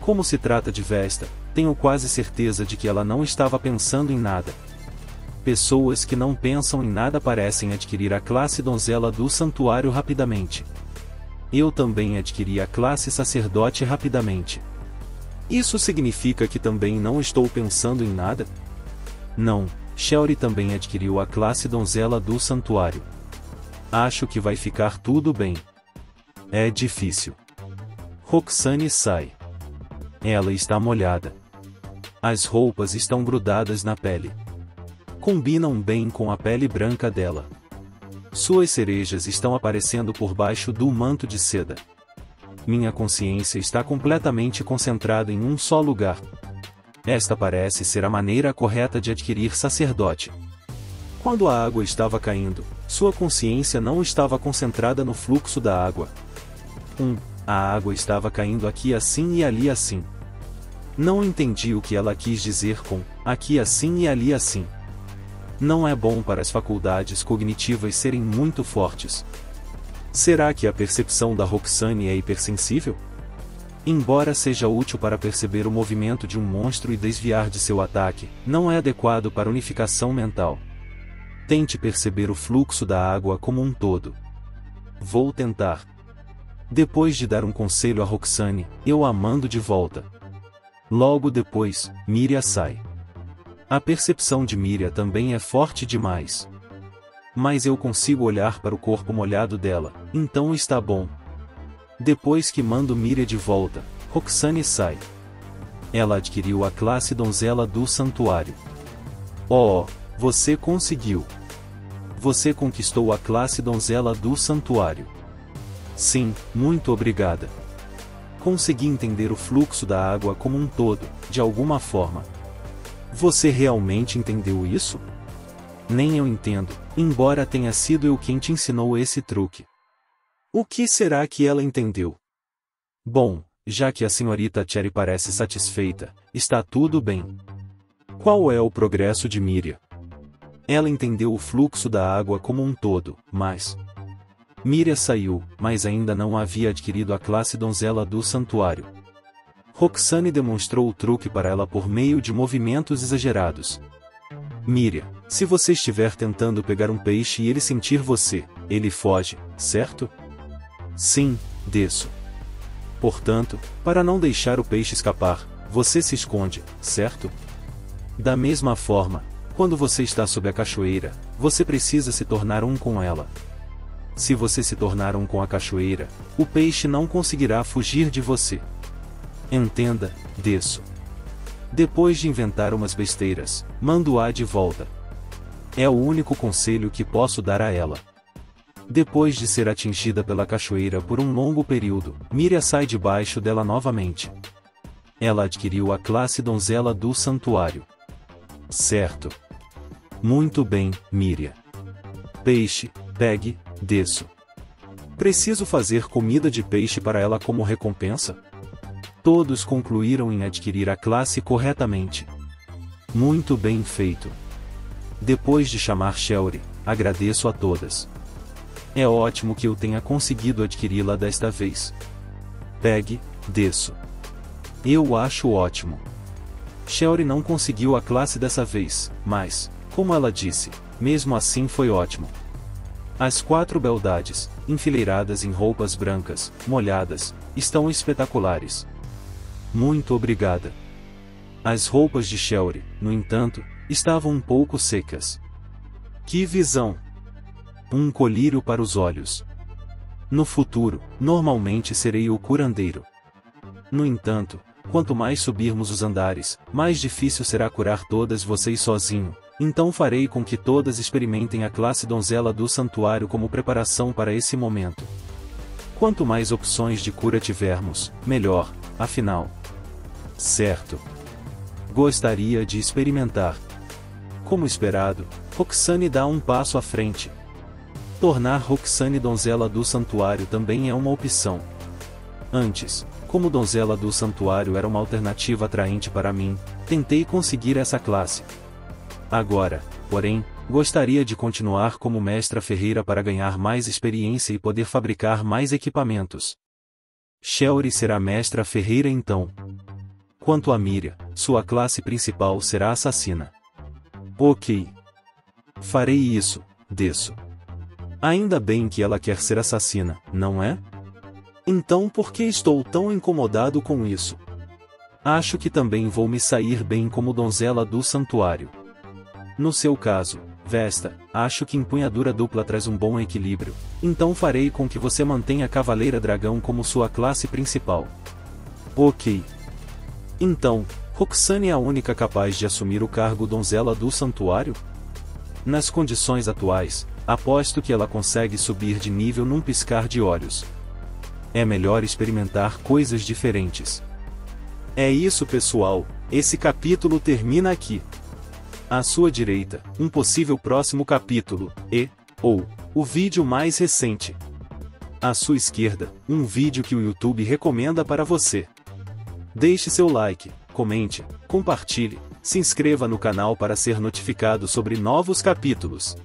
Como se trata de Vesta, tenho quase certeza de que ela não estava pensando em nada. Pessoas que não pensam em nada parecem adquirir a classe Donzela do Santuário rapidamente. Eu também adquiri a classe Sacerdote rapidamente. Isso significa que também não estou pensando em nada? Não, Shelly também adquiriu a classe Donzela do Santuário. Acho que vai ficar tudo bem. É difícil. Roxane sai. Ela está molhada. As roupas estão grudadas na pele. Combinam bem com a pele branca dela. Suas cerejas estão aparecendo por baixo do manto de seda. Minha consciência está completamente concentrada em um só lugar. Esta parece ser a maneira correta de adquirir sacerdote. Quando a água estava caindo, sua consciência não estava concentrada no fluxo da água. A água estava caindo aqui assim e ali assim. Não entendi o que ela quis dizer com aqui assim e ali assim. Não é bom para as faculdades cognitivas serem muito fortes. Será que a percepção da Roxane é hipersensível? Embora seja útil para perceber o movimento de um monstro e desviar de seu ataque, não é adequado para unificação mental. Tente perceber o fluxo da água como um todo. Vou tentar. Depois de dar um conselho a Roxane, eu a mando de volta. Logo depois, Miria sai. A percepção de Miria também é forte demais. Mas eu consigo olhar para o corpo molhado dela, então está bom. Depois que mando Miria de volta, Roxane sai. Ela adquiriu a classe Donzela do Santuário. Oh, você conseguiu! Você conquistou a classe Donzela do Santuário. Sim, muito obrigada. Consegui entender o fluxo da água como um todo, de alguma forma. Você realmente entendeu isso? Nem eu entendo, embora tenha sido eu quem te ensinou esse truque. O que será que ela entendeu? Bom, já que a senhorita Cherry parece satisfeita, está tudo bem. Qual é o progresso de Miria? Ela entendeu o fluxo da água como um todo, mas... Miria saiu, mas ainda não havia adquirido a classe Donzela do Santuário. Roxane demonstrou o truque para ela por meio de movimentos exagerados. Miria, se você estiver tentando pegar um peixe e ele sentir você, ele foge, certo? Sim, desço. Portanto, para não deixar o peixe escapar, você se esconde, certo? Da mesma forma, quando você está sob a cachoeira, você precisa se tornar um com ela. Se você se tornar um com a cachoeira, o peixe não conseguirá fugir de você. Entenda, desço. Depois de inventar umas besteiras, mando-a de volta. É o único conselho que posso dar a ela. Depois de ser atingida pela cachoeira por um longo período, Miria sai debaixo dela novamente. Ela adquiriu a classe Donzela do Santuário. Certo. Muito bem, Miria. Peixe, Pegue, desço. Preciso fazer comida de peixe para ela como recompensa? Todos concluíram em adquirir a classe corretamente. Muito bem feito. Depois de chamar Shelly, agradeço a todas. É ótimo que eu tenha conseguido adquiri-la desta vez. Pegue, desço. Eu acho ótimo. Shelly não conseguiu a classe dessa vez, mas, como ela disse, mesmo assim foi ótimo. As 4 beldades, enfileiradas em roupas brancas, molhadas, estão espetaculares. Muito obrigada. As roupas de Shelly, no entanto, estavam um pouco secas. Que visão! Um colírio para os olhos. No futuro, normalmente serei o curandeiro. No entanto, quanto mais subirmos os andares, mais difícil será curar todas vocês sozinho, então farei com que todas experimentem a classe Donzela do Santuário como preparação para esse momento. Quanto mais opções de cura tivermos, melhor, afinal. Certo. Gostaria de experimentar. Como esperado, Roxane dá um passo à frente. Tornar Roxane Donzela do Santuário também é uma opção. Antes, como Donzela do Santuário era uma alternativa atraente para mim, tentei conseguir essa classe. Agora, porém, gostaria de continuar como mestra ferreira para ganhar mais experiência e poder fabricar mais equipamentos. Shelly será mestra ferreira então. Quanto a Miriam, sua classe principal será assassina. Ok. Farei isso, desço. Ainda bem que ela quer ser assassina, não é? Então por que estou tão incomodado com isso? Acho que também vou me sair bem como Donzela do Santuário. No seu caso, Vesta, acho que empunhadura dupla traz um bom equilíbrio, então farei com que você mantenha Cavaleira Dragão como sua classe principal. Ok. Então, Roxane é a única capaz de assumir o cargo Donzela do Santuário? Nas condições atuais, aposto que ela consegue subir de nível num piscar de olhos. É melhor experimentar coisas diferentes. É isso, pessoal, esse capítulo termina aqui. À sua direita, um possível próximo capítulo, ou o vídeo mais recente. À sua esquerda, um vídeo que o YouTube recomenda para você. Deixe seu like, comente, compartilhe, se inscreva no canal para ser notificado sobre novos capítulos.